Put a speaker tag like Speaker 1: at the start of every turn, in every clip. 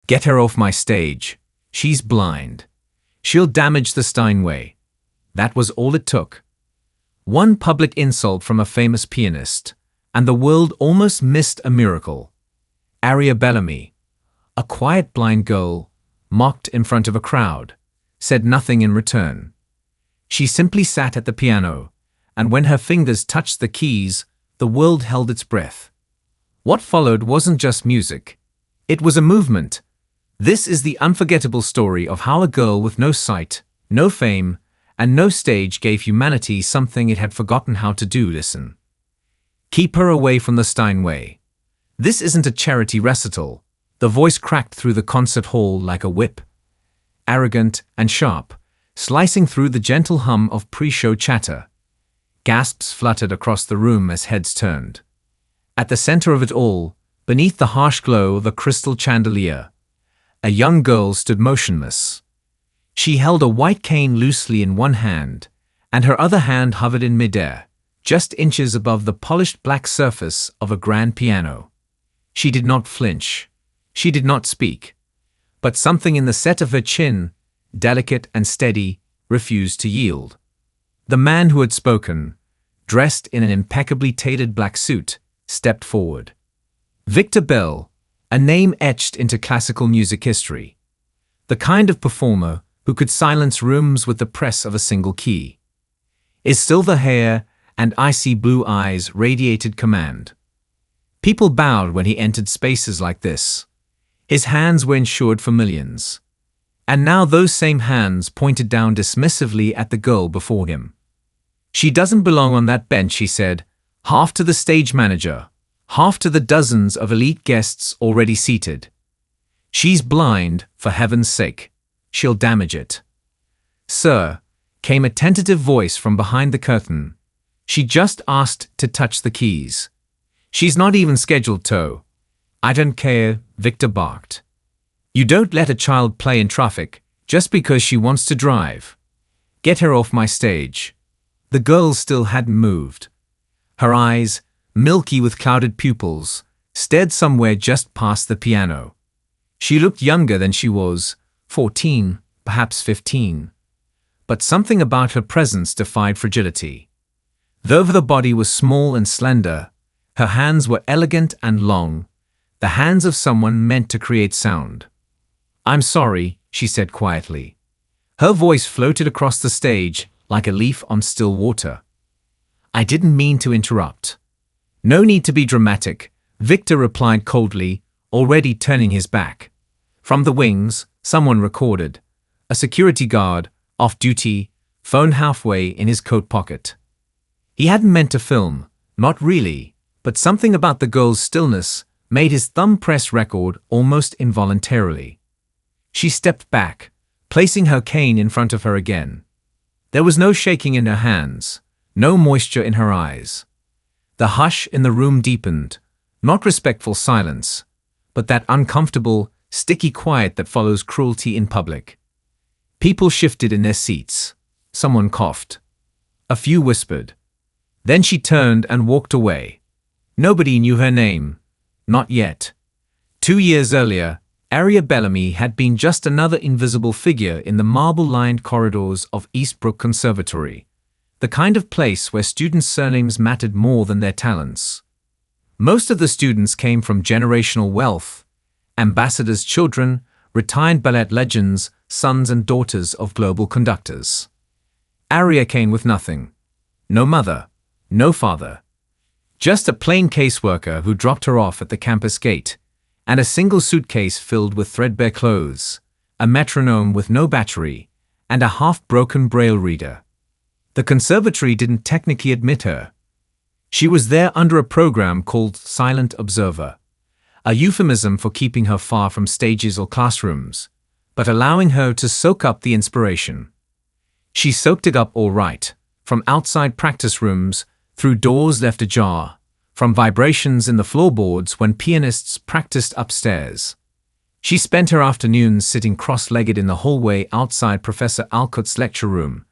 Speaker 1: Get her off my stage. She's blind. She'll damage the Steinway. That was all it took. One public insult from a famous pianist, and the world almost missed a miracle. Aria Bellamy, a quiet blind girl, mocked in front of a crowd, said nothing in return. She simply sat at the piano, and when her fingers touched the keys, the world held its breath. What followed wasn't just music. It was a movement. This is the unforgettable story of how a girl with no sight, no fame, and no stage gave humanity something it had forgotten how to do. Listen. Keep her away from the Steinway. This isn't a charity recital. The voice cracked through the concert hall like a whip. Arrogant and sharp, slicing through the gentle hum of pre-show chatter. Gasps fluttered across the room as heads turned. At the center of it all, beneath the harsh glow of the crystal chandelier, a young girl stood motionless. She held a white cane loosely in one hand, and her other hand hovered in midair, just inches above the polished black surface of a grand piano. She did not flinch. She did not speak. But something in the set of her chin, delicate and steady, refused to yield. The man who had spoken, dressed in an impeccably tailored black suit, stepped forward. Victor Bell, a name etched into classical music history. The kind of performer who could silence rooms with the press of a single key. His silver hair and icy blue eyes radiated command. People bowed when he entered spaces like this. His hands were insured for millions. And now those same hands pointed down dismissively at the girl before him. She doesn't belong on that bench, he said, half to the stage manager, half to the dozens of elite guests already seated. She's blind, for heaven's sake. She'll damage it. Sir, came a tentative voice from behind the curtain. She just asked to touch the keys. She's not even scheduled to. I don't care, Victor barked. You don't let a child play in traffic just because she wants to drive. Get her off my stage. The girl still hadn't moved. Her eyes, milky with clouded pupils, stared somewhere just past the piano. She looked younger than she was, 14, perhaps 15. But something about her presence defied fragility. Though the body was small and slender, her hands were elegant and long, the hands of someone meant to create sound. I'm sorry, she said quietly. Her voice floated across the stage like a leaf on still water. I didn't mean to interrupt. No need to be dramatic, Victor replied coldly, already turning his back. From the wings, someone recorded. A security guard, off duty, phone halfway in his coat pocket. He hadn't meant to film, not really, but something about the girl's stillness made his thumb press record almost involuntarily. She stepped back, placing her cane in front of her again. There was no shaking in her hands, no moisture in her eyes. The hush in the room deepened, not respectful silence, but that uncomfortable, sticky quiet that follows cruelty in public. People shifted in their seats. Someone coughed. A few whispered. Then she turned and walked away. Nobody knew her name. Not yet. 2 years earlier, Aria Bellamy had been just another invisible figure in the marble-lined corridors of Eastbrook Conservatory, the kind of place where students' surnames mattered more than their talents. Most of the students came from generational wealth, ambassadors' children, retired ballet legends, sons and daughters of global conductors. Aria came with nothing. No mother, no father. Just a plain caseworker who dropped her off at the campus gate, and a single suitcase filled with threadbare clothes, a metronome with no battery, and a half-broken braille reader. The conservatory didn't technically admit her. She was there under a program called Silent Observer, a euphemism for keeping her far from stages or classrooms, but allowing her to soak up the inspiration. She soaked it up all right, from outside practice rooms, through doors left ajar, from vibrations in the floorboards when pianists practiced upstairs. She spent her afternoons sitting cross-legged in the hallway outside Professor Alcott's lecture room,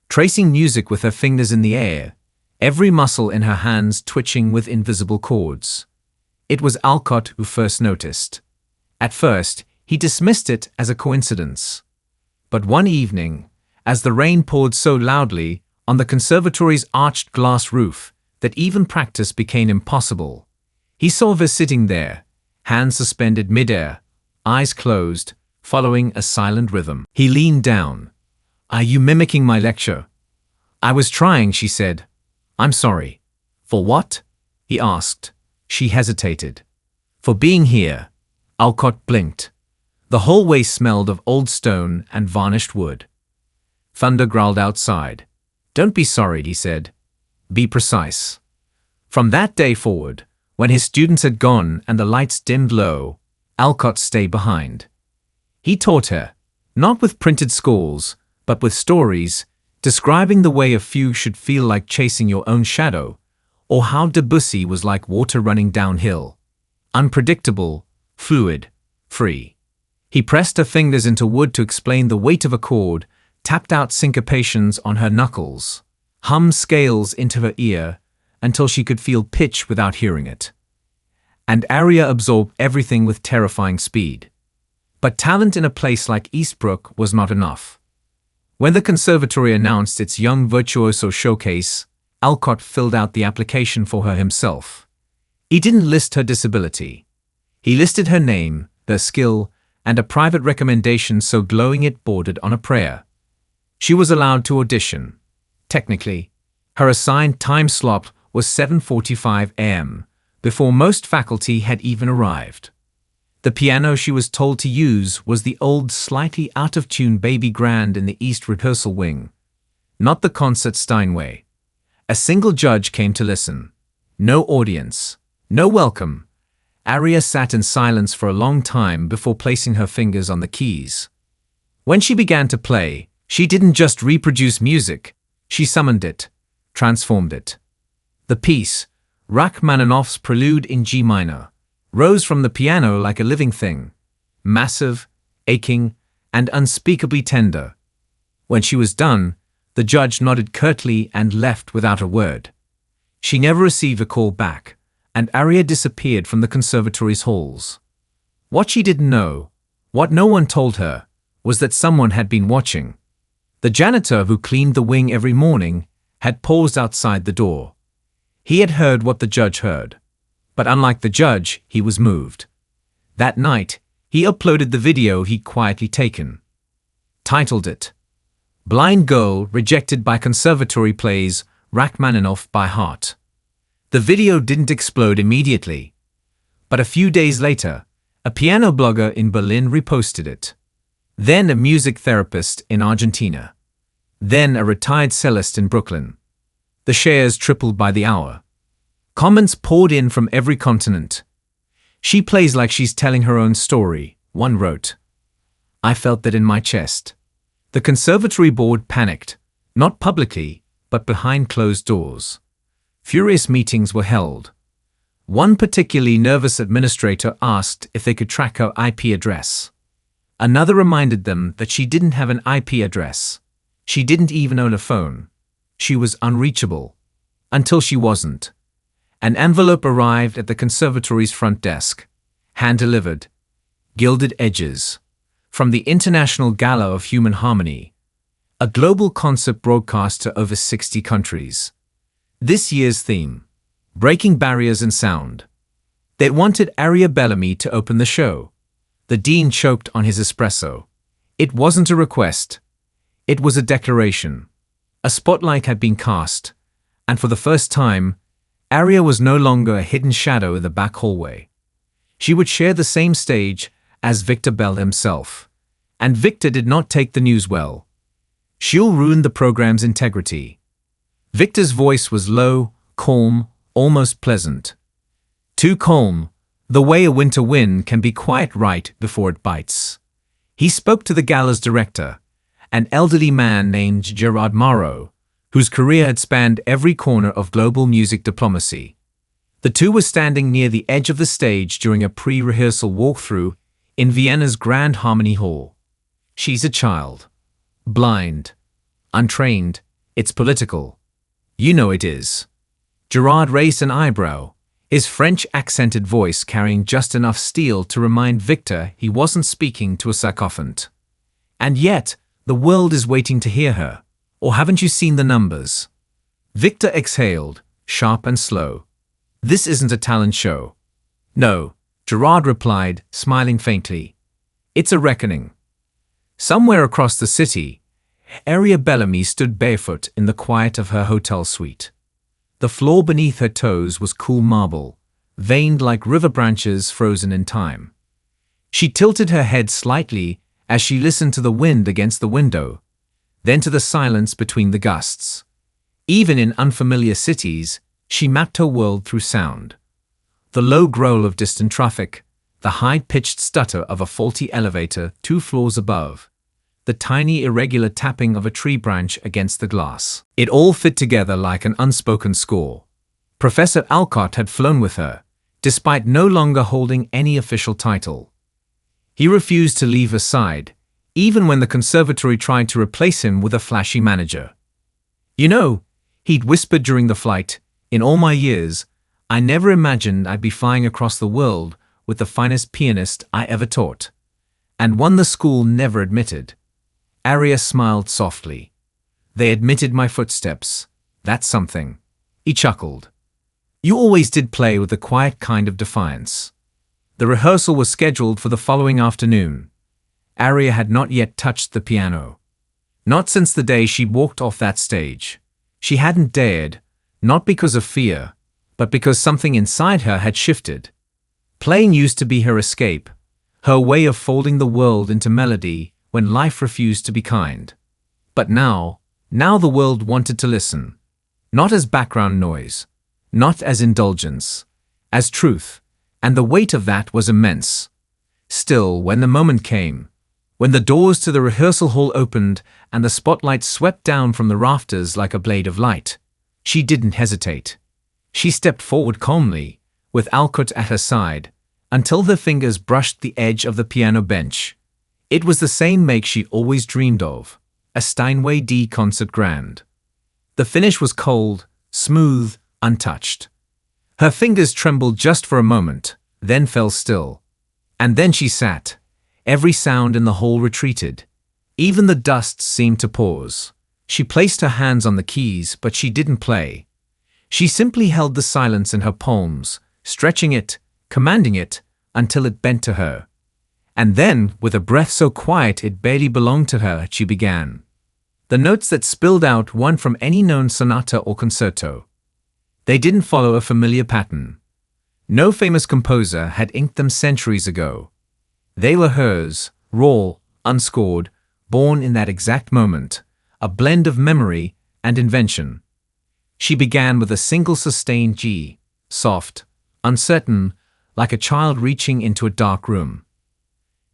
Speaker 1: tracing music with her fingers in the air, every muscle in her hands twitching with invisible chords. It was Alcott who first noticed. At first, he dismissed it as a coincidence. But one evening, as the rain poured so loudly on the conservatory's arched glass roof that even practice became impossible, he saw her sitting there, hands suspended midair, eyes closed, following a silent rhythm. He leaned down. "Are you mimicking my lecture?" "I was trying," she said. "I'm sorry." "For what?" he asked. She hesitated. "For being here." Alcott blinked. The hallway smelled of old stone and varnished wood. Thunder growled outside. "Don't be sorry," he said. "Be precise." From that day forward, when his students had gone and the lights dimmed low, Alcott stayed behind. He taught her, not with printed scores, but with stories, describing the way a fugue should feel like chasing your own shadow, or how Debussy was like water running downhill. Unpredictable, fluid, free. He pressed her fingers into wood to explain the weight of a chord, tapped out syncopations on her knuckles, hummed scales into her ear until she could feel pitch without hearing it. And Aria absorbed everything with terrifying speed. But talent in a place like Eastbrook was not enough. When the conservatory announced its young virtuoso showcase, Alcott filled out the application for her himself. He didn't list her disability. He listed her name, her skill, and a private recommendation so glowing it bordered on a prayer. She was allowed to audition. Technically, her assigned time slot was 7:45 a.m., before most faculty had even arrived. The piano she was told to use was the old, slightly out-of-tune Baby Grand in the East rehearsal wing, not the concert Steinway. A single judge came to listen. No audience. No welcome. Aria sat in silence for a long time before placing her fingers on the keys. When she began to play, she didn't just reproduce music, she summoned it, transformed it. The piece, Rachmaninoff's Prelude in G minor, rose from the piano like a living thing, massive, aching, and unspeakably tender. When she was done, the judge nodded curtly and left without a word. She never received a call back, and Aria disappeared from the conservatory's halls. What she didn't know, what no one told her, was that someone had been watching. The janitor who cleaned the wing every morning had paused outside the door. He had heard what the judge heard. But unlike the judge, he was moved. That night, he uploaded the video he'd quietly taken. Titled it, "Blind Girl Rejected by Conservatory Plays Rachmaninoff by Heart." The video didn't explode immediately. But a few days later, a piano blogger in Berlin reposted it. Then a music therapist in Argentina. Then a retired cellist in Brooklyn. The shares tripled by the hour. Comments poured in from every continent. "She plays like she's telling her own story," one wrote. "I felt that in my chest." The conservatory board panicked, not publicly, but behind closed doors. Furious meetings were held. One particularly nervous administrator asked if they could track her IP address. Another reminded them that she didn't have an IP address. She didn't even own a phone. She was unreachable. Until she wasn't. An envelope arrived at the conservatory's front desk. Hand-delivered. Gilded edges. From the International Gala of Human Harmony. A global concert broadcast to over 60 countries. This year's theme. Breaking barriers in sound. They wanted Aria Bellamy to open the show. The dean choked on his espresso. It wasn't a request. It was a declaration. A spotlight had been cast, and for the first time, Aria was no longer a hidden shadow in the back hallway. She would share the same stage as Victor Bell himself. And Victor did not take the news well. She'll ruin the program's integrity. Victor's voice was low, calm, almost pleasant. Too calm, the way a winter wind can be quiet right before it bites. He spoke to the gala's director, an elderly man named Gerard Morrow, whose career had spanned every corner of global music diplomacy. The two were standing near the edge of the stage during a pre-rehearsal walkthrough in Vienna's Grand Harmony Hall. She's a child. Blind. Untrained. It's political. You know it is. Gerard raised an eyebrow. his French-accented voice carrying just enough steel to remind Victor he wasn't speaking to a sycophant. And yet, the world is waiting to hear her. Or haven't you seen the numbers? Victor exhaled, sharp and slow. This isn't a talent show. No, Gerard replied, smiling faintly. It's a reckoning. Somewhere across the city, Aria Bellamy stood barefoot in the quiet of her hotel suite. The floor beneath her toes was cool marble, veined like river branches frozen in time. She tilted her head slightly as she listened to the wind against the window, then to the silence between the gusts. Even in unfamiliar cities, she mapped her world through sound. The low growl of distant traffic, the high-pitched stutter of a faulty elevator 2 floors above, the tiny irregular tapping of a tree branch against the glass. It all fit together like an unspoken score. Professor Alcott had flown with her, despite no longer holding any official title. He refused to leave her side, even when the conservatory tried to replace him with a flashy manager. You know, he'd whispered during the flight, in all my years, I never imagined I'd be flying across the world with the finest pianist I ever taught, and one the school never admitted. Aria smiled softly. They admitted my footsteps. That's something. He chuckled. You always did play with a quiet kind of defiance. The rehearsal was scheduled for the following afternoon. Aria had not yet touched the piano. Not since the day she walked off that stage. She hadn't dared, not because of fear, but because something inside her had shifted. Playing used to be her escape, her way of folding the world into melody when life refused to be kind. But now the world wanted to listen. Not as background noise, not as indulgence, as truth, and the weight of that was immense. Still, when the moment came, when the doors to the rehearsal hall opened and the spotlight swept down from the rafters like a blade of light, she didn't hesitate. She stepped forward calmly, with Alcott at her side, until her fingers brushed the edge of the piano bench. It was the same make she'd always dreamed of, a Steinway D concert grand. The finish was cold, smooth, untouched. Her fingers trembled just for a moment, then fell still. And then she sat. Every sound in the hall retreated. Even the dust seemed to pause. She placed her hands on the keys, but she didn't play. She simply held the silence in her palms, stretching it, commanding it, until it bent to her. And then, with a breath so quiet it barely belonged to her, she began. The notes that spilled out weren't from any known sonata or concerto. They didn't follow a familiar pattern. No famous composer had inked them centuries ago. They were hers, raw, unscored, born in that exact moment, a blend of memory and invention. She began with a single sustained G, soft, uncertain, like a child reaching into a dark room.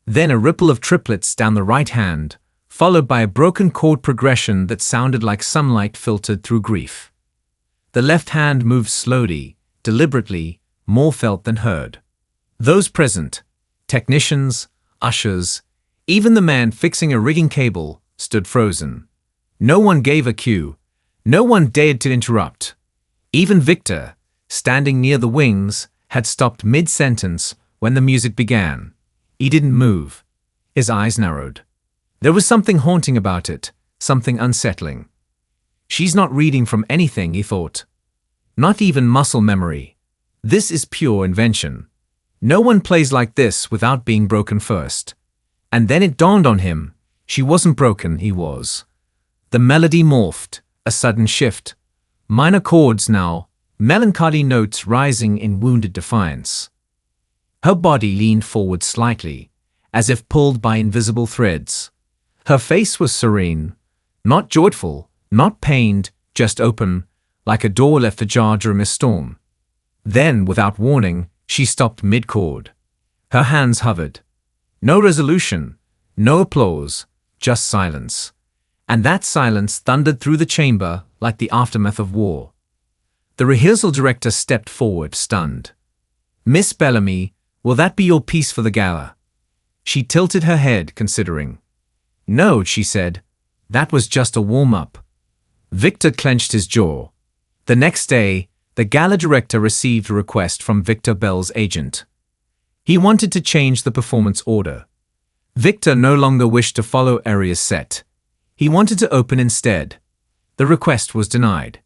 Speaker 1: Then a ripple of triplets down the right hand, followed by a broken chord progression that sounded like sunlight filtered through grief. The left hand moved slowly, deliberately, more felt than heard. Those present, technicians, ushers, even the man fixing a rigging cable, stood frozen. No one gave a cue. No one dared to interrupt. Even Victor, standing near the wings, had stopped mid-sentence when the music began. He didn't move. His eyes narrowed. There was something haunting about it, something unsettling. She's not reading from anything, he thought. Not even muscle memory. This is pure invention. No one plays like this without being broken first. And then it dawned on him. She wasn't broken, he was. The melody morphed, a sudden shift. Minor chords now, melancholy notes rising in wounded defiance. Her body leaned forward slightly, as if pulled by invisible threads. Her face was serene, not joyful, not pained, just open, like a door left ajar during a storm. Then, without warning, she stopped mid-chord. Her hands hovered. No resolution, no applause, just silence. And that silence thundered through the chamber like the aftermath of war. The rehearsal director stepped forward, stunned. Miss Bellamy, will that be your piece for the gala? She tilted her head, considering. No, she said. That was just a warm-up. Victor clenched his jaw. The next day, the gala director received a request from Victor Bell's agent. He wanted to change the performance order. Victor no longer wished to follow Aria's set. He wanted to open instead. The request was denied.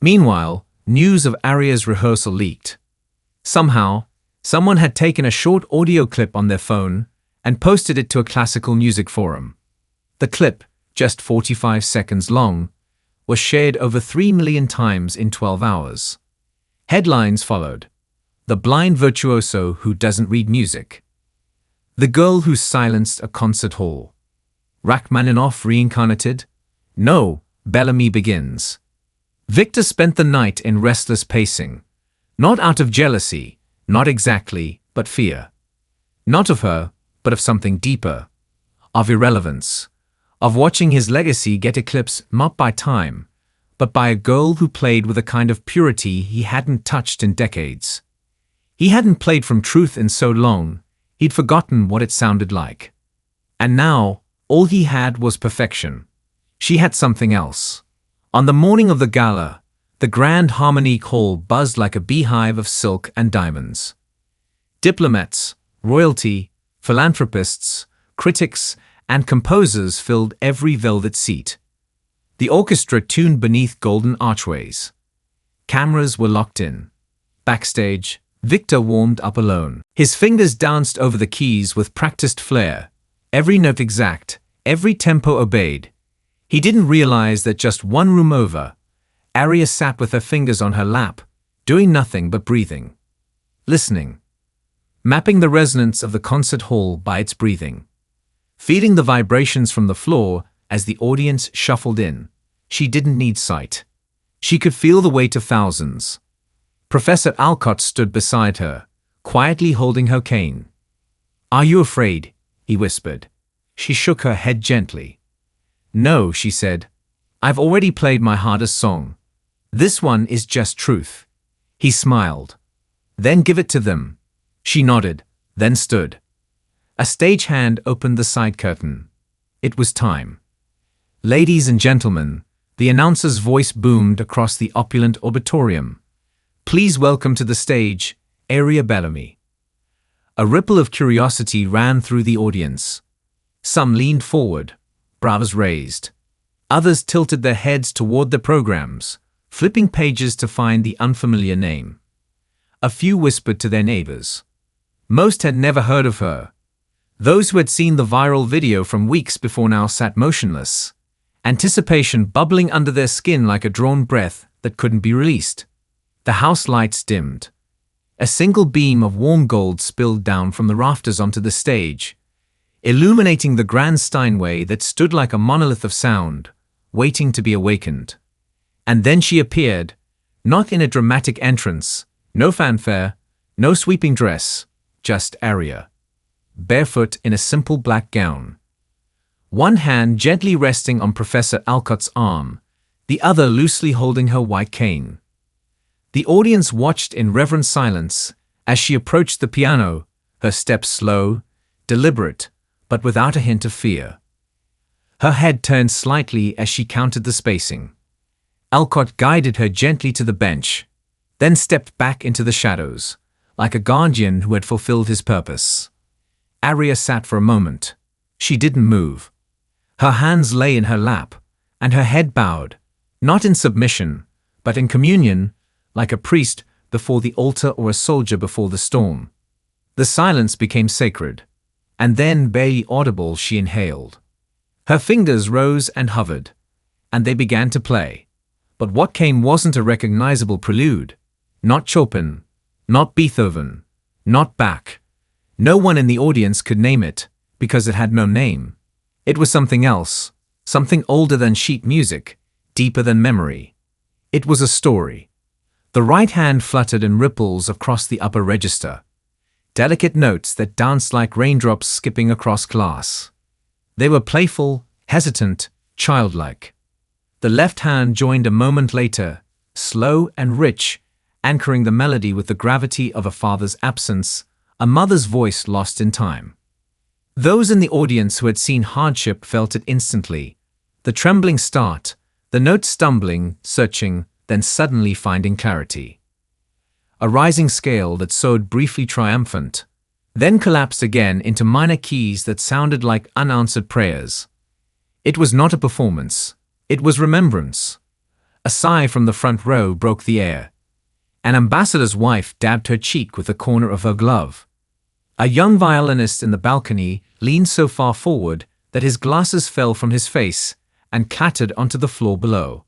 Speaker 1: Meanwhile, news of Aria's rehearsal leaked. Somehow, someone had taken a short audio clip on their phone and posted it to a classical music forum. The clip, just 45 seconds long, was shared over 3 million times in 12 hours. Headlines followed. The blind virtuoso who doesn't read music. The girl who silenced a concert hall. Rachmaninoff reincarnated? No, Bellamy begins. Victor spent the night in restless pacing. Not out of jealousy, not exactly, but fear. Not of her, but of something deeper. Of irrelevance. Of watching his legacy get eclipsed not by time, but by a girl who played with a kind of purity he hadn't touched in decades. He hadn't played from truth in so long, he'd forgotten what it sounded like. And now, all he had was perfection. She had something else. On the morning of the gala, the Grand Harmonique Hall buzzed like a beehive of silk and diamonds. Diplomats, royalty, philanthropists, critics, and composers filled every velvet seat. The orchestra tuned beneath golden archways. Cameras were locked in. Backstage, Victor warmed up alone. His fingers danced over the keys with practiced flair, every note exact, every tempo obeyed. He didn't realize that just one room over, Aria sat with her fingers on her lap, doing nothing but breathing. Listening. Mapping the resonance of the concert hall by its breathing. Feeling the vibrations from the floor as the audience shuffled in. She didn't need sight. She could feel the weight of thousands. Professor Alcott stood beside her, quietly holding her cane. "Are you afraid?" he whispered. She shook her head gently. "No," she said. "I've already played my hardest song. This one is just truth." He smiled. "Then give it to them." She nodded, then stood. A stagehand opened the side curtain. It was time. "Ladies and gentlemen," the announcer's voice boomed across the opulent auditorium. "Please welcome to the stage, Aria Bellamy." A ripple of curiosity ran through the audience. Some leaned forward, brows raised. Others tilted their heads toward the programs, flipping pages to find the unfamiliar name. A few whispered to their neighbors. Most had never heard of her. Those who had seen the viral video from weeks before now sat motionless, anticipation bubbling under their skin like a drawn breath that couldn't be released. The house lights dimmed. A single beam of warm gold spilled down from the rafters onto the stage, illuminating the grand Steinway that stood like a monolith of sound, waiting to be awakened. And then she appeared, not in a dramatic entrance, no fanfare, no sweeping dress, just Aria. Barefoot in a simple black gown. One hand gently resting on Professor Alcott's arm, the other loosely holding her white cane. The audience watched in reverent silence as she approached the piano, her steps slow, deliberate, but without a hint of fear. Her head turned slightly as she counted the spacing. Alcott guided her gently to the bench, then stepped back into the shadows, like a guardian who had fulfilled his purpose. Aria sat for a moment. She didn't move. Her hands lay in her lap, and her head bowed, not in submission, but in communion, like a priest before the altar or a soldier before the storm. The silence became sacred, and then, barely audible, she inhaled. Her fingers rose and hovered, and they began to play. But what came wasn't a recognizable prelude. Not Chopin, not Beethoven, not Bach. No one in the audience could name it, because it had no name. It was something else, something older than sheet music, deeper than memory. It was a story. The right hand fluttered in ripples across the upper register, delicate notes that danced like raindrops skipping across glass. They were playful, hesitant, childlike. The left hand joined a moment later, slow and rich, anchoring the melody with the gravity of a father's absence, a mother's voice lost in time. Those in the audience who had seen hardship felt it instantly. The trembling start, the notes stumbling, searching, then suddenly finding clarity. A rising scale that soared briefly triumphant, then collapsed again into minor keys that sounded like unanswered prayers. It was not a performance, it was remembrance. A sigh from the front row broke the air. An ambassador's wife dabbed her cheek with the corner of her glove. A young violinist in the balcony leaned so far forward that his glasses fell from his face and clattered onto the floor below.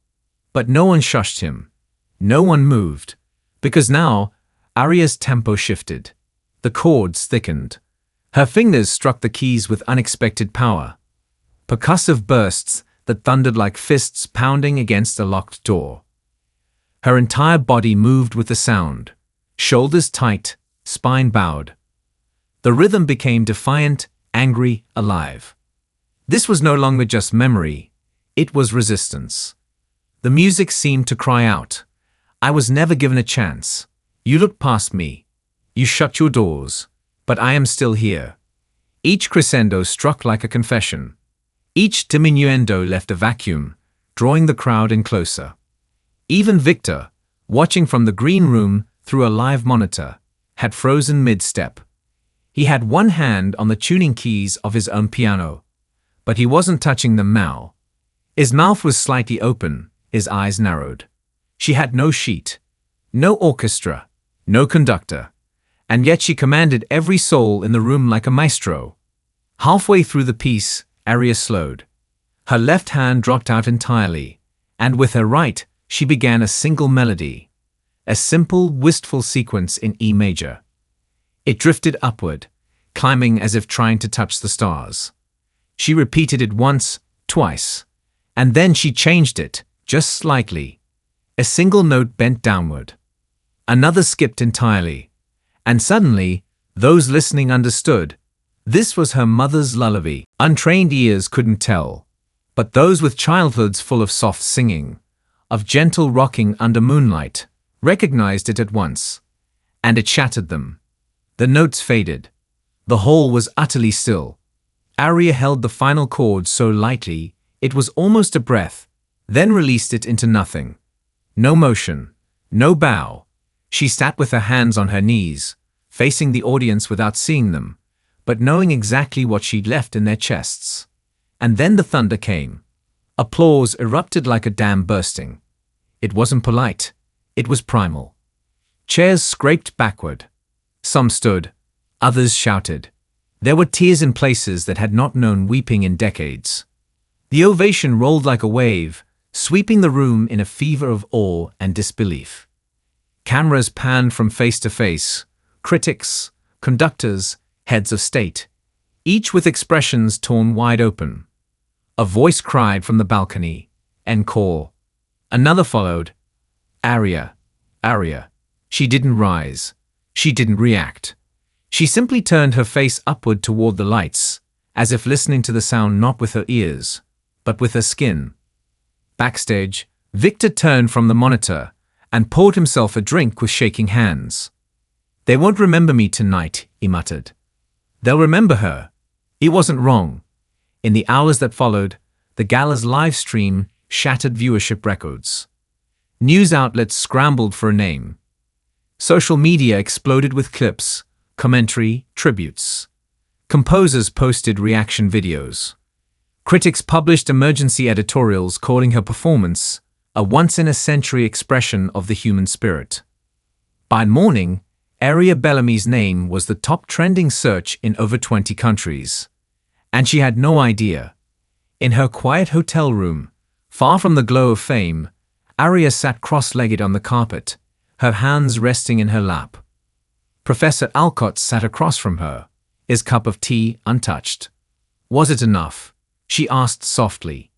Speaker 1: But no one shushed him. No one moved. Because now, Aria's tempo shifted. The chords thickened. Her fingers struck the keys with unexpected power. Percussive bursts that thundered like fists pounding against a locked door. Her entire body moved with the sound. Shoulders tight, spine bowed. The rhythm became defiant, angry, alive. This was no longer just memory. It was resistance. The music seemed to cry out. I was never given a chance. You looked past me. You shut your doors. But I am still here. Each crescendo struck like a confession. Each diminuendo left a vacuum, drawing the crowd in closer. Even Victor, watching from the green room through a live monitor, had frozen mid-step. He had one hand on the tuning keys of his own piano, but he wasn't touching them now. His mouth was slightly open, his eyes narrowed. She had no sheet, no orchestra, no conductor, and yet she commanded every soul in the room like a maestro. Halfway through the piece, Aria slowed. Her left hand dropped out entirely, and with her right, she began a single melody, a simple, wistful sequence in E major. It drifted upward, climbing as if trying to touch the stars. She repeated it once, twice, and then she changed it, just slightly. A single note bent downward. Another skipped entirely, and suddenly, those listening understood. This was her mother's lullaby. Untrained ears couldn't tell, but those with childhoods full of soft singing, of gentle rocking under moonlight, recognized it at once, and it shattered them. The notes faded. The hall was utterly still. Aria held the final chord so lightly it was almost a breath, then released it into nothing. No motion, no bow. She sat with her hands on her knees, facing the audience without seeing them, but knowing exactly what she'd left in their chests. And then the thunder came. Applause erupted like a dam bursting. It wasn't polite. It was primal. Chairs scraped backward. Some stood. Others shouted. There were tears in places that had not known weeping in decades. The ovation rolled like a wave, sweeping the room in a fever of awe and disbelief. Cameras panned from face to face, critics, conductors, heads of state, each with expressions torn wide open. A voice cried from the balcony, "Encore." Another followed, "Aria, Aria." She didn't rise. She didn't react. She simply turned her face upward toward the lights, as if listening to the sound not with her ears, but with her skin. Backstage, Victor turned from the monitor and poured himself a drink with shaking hands. "They won't remember me tonight," he muttered. "They'll remember her." He wasn't wrong. In the hours that followed, the gala's live stream shattered viewership records. News outlets scrambled for a name. Social media exploded with clips, commentary, tributes. Composers posted reaction videos. Critics published emergency editorials calling her performance a once-in-a-century expression of the human spirit. By morning, Aria Bellamy's name was the top trending search in over 20 countries. And she had no idea. In her quiet hotel room, far from the glow of fame, Aria sat cross-legged on the carpet, her hands resting in her lap. Professor Alcott sat across from her, his cup of tea untouched. "Was it enough?" she asked softly.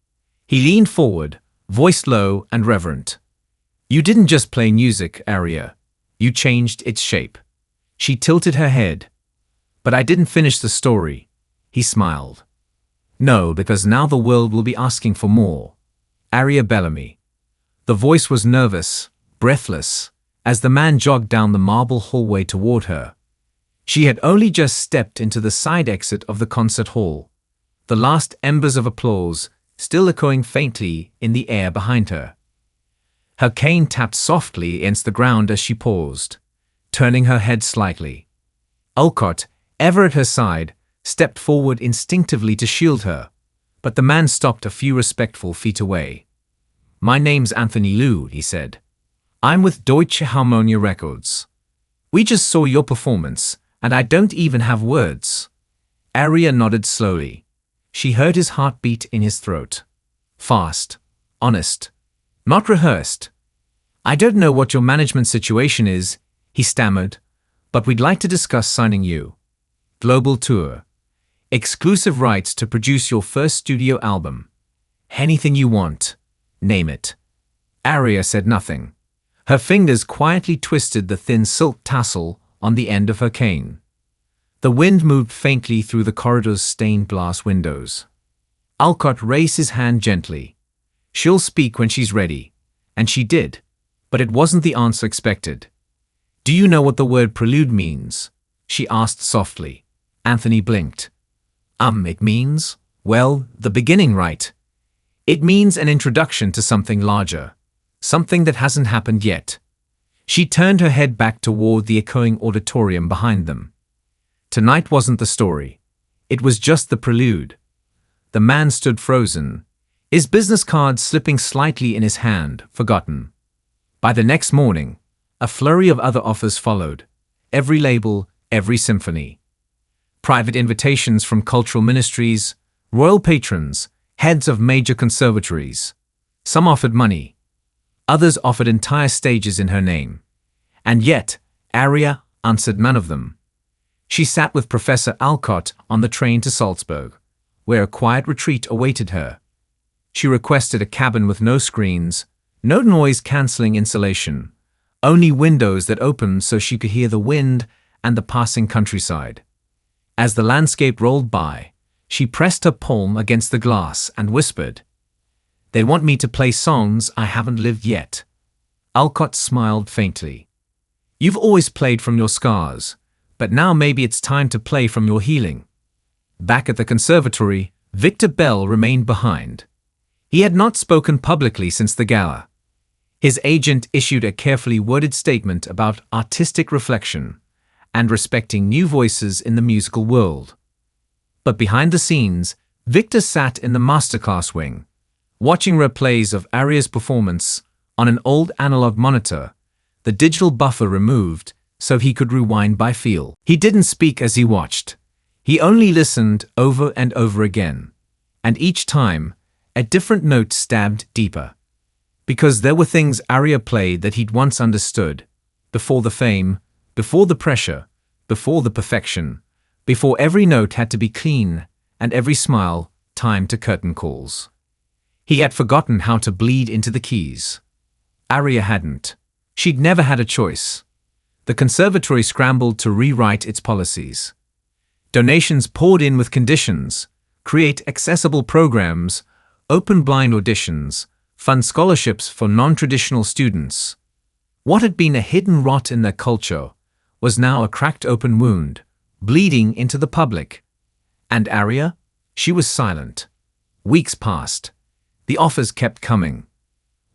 Speaker 1: He leaned forward, voice low and reverent. "You didn't just play music, Aria. You changed its shape." She tilted her head. "But I didn't finish the story." He smiled. "No, because now the world will be asking for more." Aria Bellamy. The voice was nervous, breathless, as the man jogged down the marble hallway toward her. She had only just stepped into the side exit of the concert hall, the last embers of applause still echoing faintly in the air behind her. Her cane tapped softly against the ground as she paused, turning her head slightly. Alcott, ever at her side, stepped forward instinctively to shield her, but the man stopped a few respectful feet away. "My name's Anthony Liu," he said. "I'm with Deutsche Harmonia Records. We just saw your performance, and I don't even have words." Aria nodded slowly. She heard his heartbeat in his throat. Fast, honest, not rehearsed. "I don't know what your management situation is," he stammered, "but we'd like to discuss signing you. Global tour. Exclusive rights to produce your first studio album. Anything you want. Name it." Aria said nothing. Her fingers quietly twisted the thin silk tassel on the end of her cane. The wind moved faintly through the corridor's stained glass windows. Alcott raised his hand gently. "She'll speak when she's ready." And she did, but it wasn't the answer expected. "Do you know what the word prelude means?" she asked softly. Anthony blinked. It means, well, the beginning, right? It means an introduction to something larger, something that hasn't happened yet." She turned her head back toward the echoing auditorium behind them. Tonight wasn't the story. It was just the prelude. The man stood frozen, his business card slipping slightly in his hand, forgotten. By the next morning, a flurry of other offers followed. Every label, every symphony. Private invitations from cultural ministries, royal patrons, heads of major conservatories. Some offered money. Others offered entire stages in her name. And yet, Aria answered none of them. She sat with Professor Alcott on the train to Salzburg, where a quiet retreat awaited her. She requested a cabin with no screens, no noise-canceling insulation, only windows that opened so she could hear the wind and the passing countryside. As the landscape rolled by, she pressed her palm against the glass and whispered, "They want me to play songs I haven't lived yet." Alcott smiled faintly. "You've always played from your scars, but now maybe it's time to play from your healing." Back at the conservatory, Victor Bell remained behind. He had not spoken publicly since the gala. His agent issued a carefully worded statement about artistic reflection and respecting new voices in the musical world. But behind the scenes, Victor sat in the masterclass wing, watching replays of Aria's performance on an old analog monitor, the digital buffer removed so he could rewind by feel. He didn't speak as he watched. He only listened over and over again, and each time, a different note stabbed deeper. Because there were things Aria played that he'd once understood, before the fame, before the pressure, before the perfection, before every note had to be clean and every smile timed to curtain calls. He had forgotten how to bleed into the keys. Aria hadn't. She'd never had a choice. The conservatory scrambled to rewrite its policies. Donations poured in with conditions: create accessible programs, open blind auditions, fund scholarships for non-traditional students. What had been a hidden rot in their culture was now a cracked open wound, bleeding into the public. And Aria? She was silent. Weeks passed. The offers kept coming.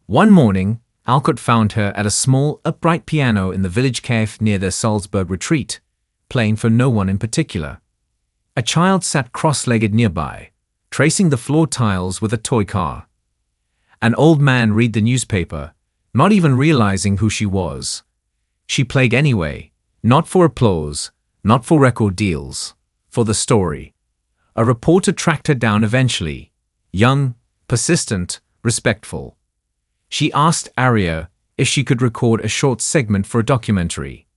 Speaker 1: One morning, Alcott found her at a small, upright piano in the village cafe near their Salzburg retreat, playing for no one in particular. A child sat cross-legged nearby, tracing the floor tiles with a toy car. An old man read the newspaper, not even realizing who she was. She played anyway, not for applause, not for record deals, for the story. A reporter tracked her down eventually, young, persistent, respectful. She asked Aria if she could record a short segment for a documentary.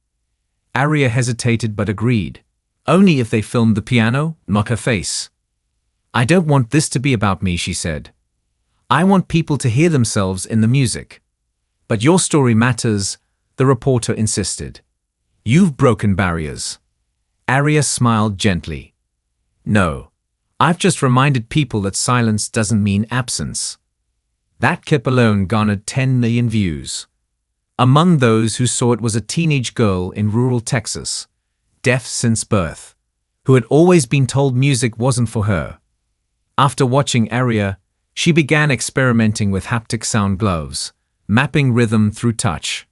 Speaker 1: Aria hesitated but agreed, only if they filmed the piano, not her face. "I don't want this to be about me," she said. "I want people to hear themselves in the music." "But your story matters," the reporter insisted. "You've broken barriers." Aria smiled gently. "No, I've just reminded people that silence doesn't mean absence." That clip alone garnered 10 million views. Among those who saw it was a teenage girl in rural Texas, deaf since birth, who had always been told music wasn't for her. After watching Aria, she began experimenting with haptic sound gloves, mapping rhythm through touch.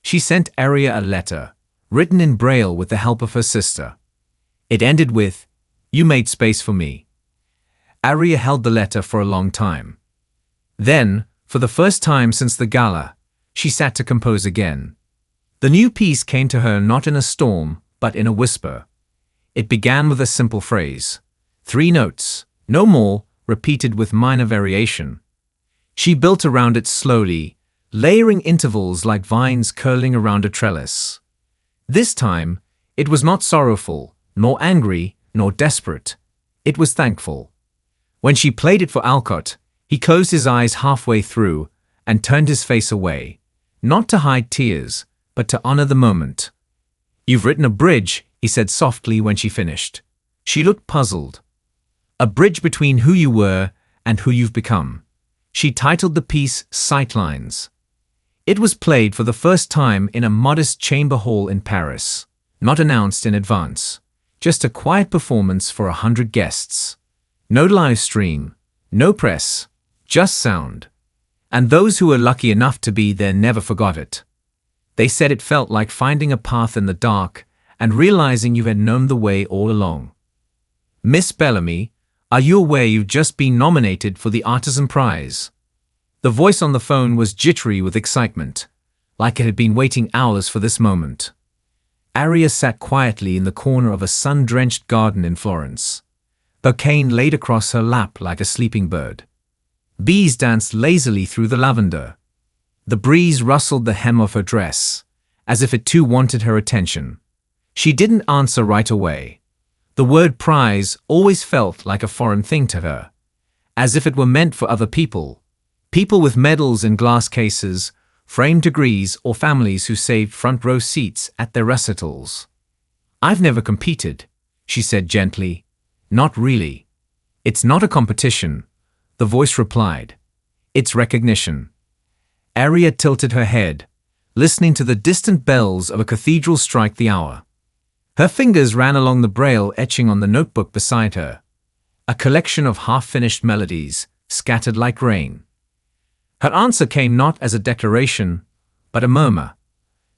Speaker 1: She sent Aria a letter, written in Braille with the help of her sister. It ended with, "You made space for me." Aria held the letter for a long time. Then, for the first time since the gala, she sat to compose again. The new piece came to her not in a storm, but in a whisper. It began with a simple phrase. 3 notes, no more, repeated with minor variation. She built around it slowly, layering intervals like vines curling around a trellis. This time, it was not sorrowful, nor angry, nor desperate. It was thankful. When she played it for Alcott, he closed his eyes halfway through and turned his face away, not to hide tears, but to honor the moment. "You've written a bridge," he said softly when she finished. She looked puzzled. "A bridge between who you were and who you've become." She titled the piece Sightlines. It was played for the first time in a modest chamber hall in Paris, not announced in advance, just a quiet performance for 100 guests. No live stream, no press, just sound. And those who were lucky enough to be there never forgot it. They said it felt like finding a path in the dark and realizing you had known the way all along. "Miss Bellamy, are you aware you've just been nominated for the Artisan Prize?" The voice on the phone was jittery with excitement, like it had been waiting hours for this moment. Aria sat quietly in the corner of a sun-drenched garden in Florence. The cane laid across her lap like a sleeping bird. Bees danced lazily through the lavender. The breeze rustled the hem of her dress, as if it too wanted her attention. She didn't answer right away. The word prize always felt like a foreign thing to her, as if it were meant for other people. People with medals in glass cases, framed degrees, or families who saved front-row seats at their recitals. "I've never competed," she said gently. "Not really." "It's not a competition," the voice replied. "It's recognition." Aria tilted her head, listening to the distant bells of a cathedral strike the hour. Her fingers ran along the braille etching on the notebook beside her, a collection of half-finished melodies, scattered like rain. Her answer came not as a declaration, but a murmur.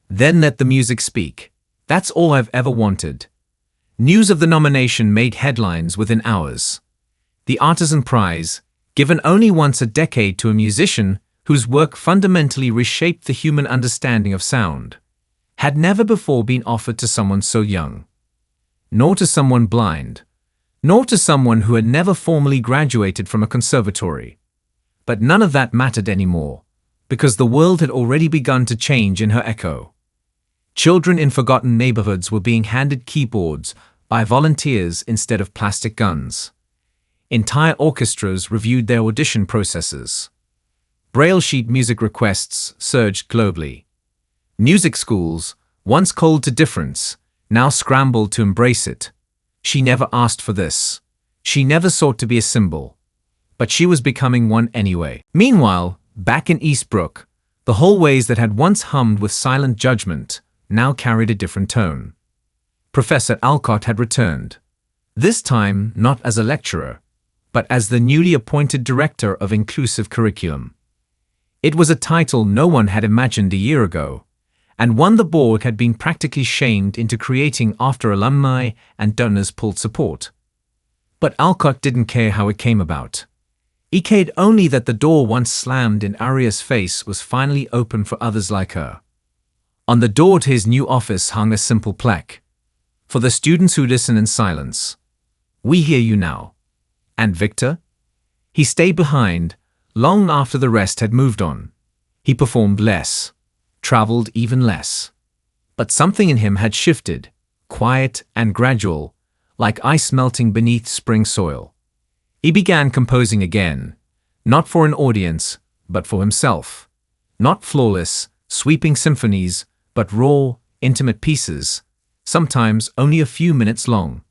Speaker 1: "Then let the music speak. That's all I've ever wanted." News of the nomination made headlines within hours. The Artisan Prize, given only once a decade to a musician whose work fundamentally reshaped the human understanding of sound, had never before been offered to someone so young. Nor to someone blind, nor to someone who had never formally graduated from a conservatory. But none of that mattered anymore, because the world had already begun to change in her echo. Children in forgotten neighborhoods were being handed keyboards by volunteers instead of plastic guns. Entire orchestras reviewed their audition processes. Braille sheet music requests surged globally. Music schools, once cold to difference, now scrambled to embrace it. She never asked for this. She never sought to be a symbol. But she was becoming one anyway. Meanwhile, back in Eastbrook, the hallways that had once hummed with silent judgment now carried a different tone. Professor Alcott had returned. This time not as a lecturer, but as the newly appointed director of inclusive curriculum. It was a title no one had imagined a year ago, and one the board had been practically shamed into creating after alumni and donors pulled support. But Alcott didn't care how it came about. He cared only that the door once slammed in Aria's face was finally open for others like her. On the door to his new office hung a simple plaque. "For the students who listen in silence, we hear you now." And Victor? He stayed behind, long after the rest had moved on. He performed less, traveled even less. But something in him had shifted, quiet and gradual, like ice melting beneath spring soil. He began composing again, not for an audience, but for himself. Not flawless, sweeping symphonies, but raw, intimate pieces, sometimes only a few minutes long.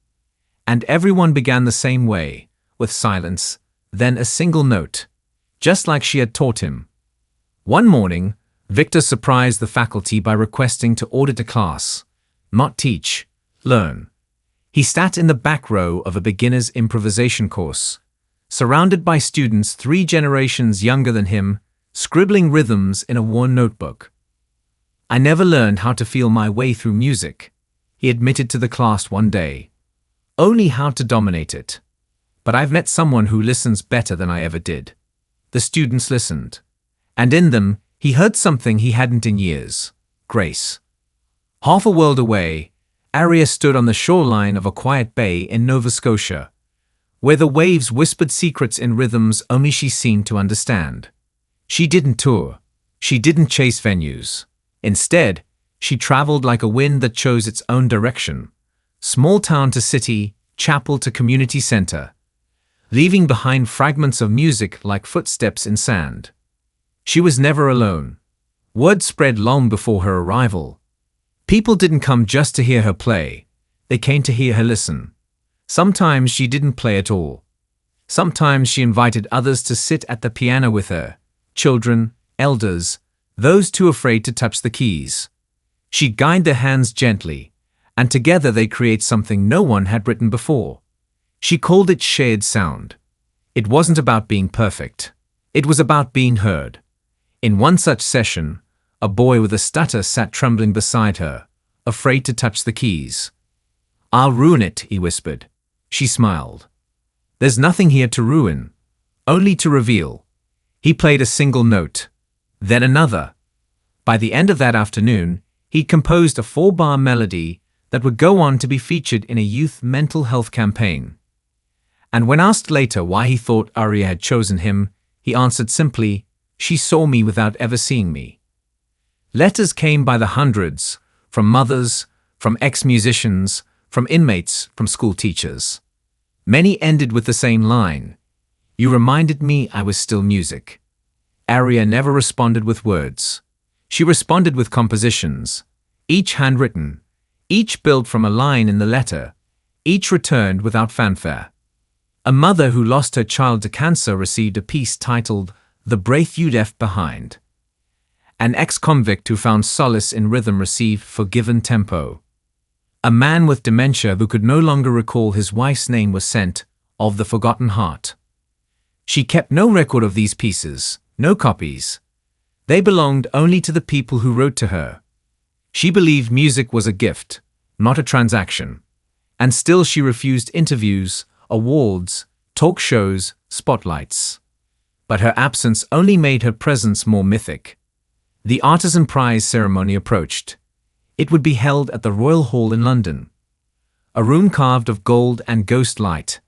Speaker 1: And everyone began the same way, with silence, then a single note, just like she had taught him. One morning, Victor surprised the faculty by requesting to audit a class, not teach, learn. He sat in the back row of a beginner's improvisation course, surrounded by students 3 generations younger than him, scribbling rhythms in a worn notebook. "I never learned how to feel my way through music," he admitted to the class one day. "Only how to dominate it. But I've met someone who listens better than I ever did." The students listened. And in them, he heard something he hadn't in years: grace. Half a world away, Aria stood on the shoreline of a quiet bay in Nova Scotia, where the waves whispered secrets in rhythms only she seemed to understand. She didn't tour. She didn't chase venues. Instead, she traveled like a wind that chose its own direction, small town to city, chapel to community center, leaving behind fragments of music like footsteps in sand. She was never alone. Word spread long before her arrival. People didn't come just to hear her play. They came to hear her listen. Sometimes she didn't play at all. Sometimes she invited others to sit at the piano with her: children, elders, those too afraid to touch the keys. She'd guide their hands gently, and together they create something no one had written before. She called it shared sound. It wasn't about being perfect. It was about being heard. In one such session, a boy with a stutter sat trembling beside her, afraid to touch the keys. "I'll ruin it," he whispered. She smiled. "There's nothing here to ruin, only to reveal." He played a single note, then another. By the end of that afternoon, he'd composed a 4-bar melody that would go on to be featured in a youth mental health campaign. And when asked later why he thought Aria had chosen him, he answered simply, "She saw me without ever seeing me." Letters came by the hundreds, from mothers, from ex-musicians, from inmates, from school teachers. Many ended with the same line: "You reminded me I was still music." Aria never responded with words. She responded with compositions, each handwritten, each built from a line in the letter, each returned without fanfare. A mother who lost her child to cancer received a piece titled "The Breath You Left Behind." An ex-convict who found solace in rhythm received "Forgiven Tempo." A man with dementia who could no longer recall his wife's name was sent "Of the Forgotten Heart." She kept no record of these pieces, no copies. They belonged only to the people who wrote to her. She believed music was a gift, not a transaction. And still she refused interviews, awards, talk shows, spotlights. But her absence only made her presence more mythic. The Artisan Prize ceremony approached. It would be held at the Royal Hall in London. A room carved of gold and ghost light,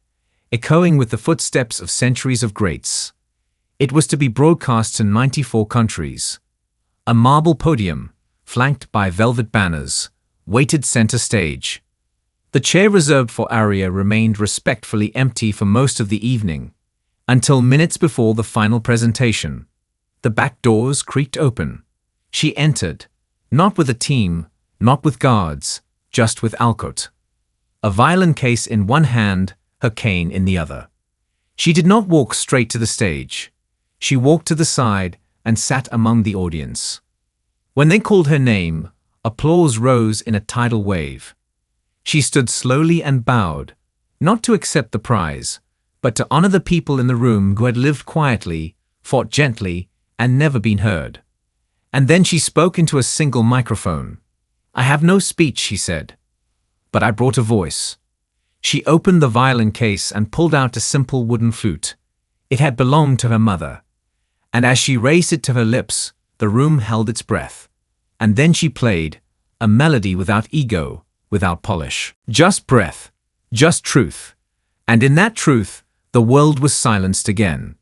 Speaker 1: echoing with the footsteps of centuries of greats. It was to be broadcast to 94 countries. A marble podium, flanked by velvet banners, waited center stage. The chair reserved for Aria remained respectfully empty for most of the evening, until minutes before the final presentation. The back doors creaked open. She entered, not with a team, not with guards, just with Alcott. A violin case in one hand, her cane in the other. She did not walk straight to the stage. She walked to the side and sat among the audience. When they called her name, applause rose in a tidal wave. She stood slowly and bowed, not to accept the prize, but to honor the people in the room who had lived quietly, fought gently, and never been heard. And then she spoke into a single microphone. "I have no speech," she said, "but I brought a voice." She opened the violin case and pulled out a simple wooden flute. It had belonged to her mother. And as she raised it to her lips, the room held its breath. And then she played, a melody without ego, without polish. Just breath, just truth. And in that truth, the world was silenced again.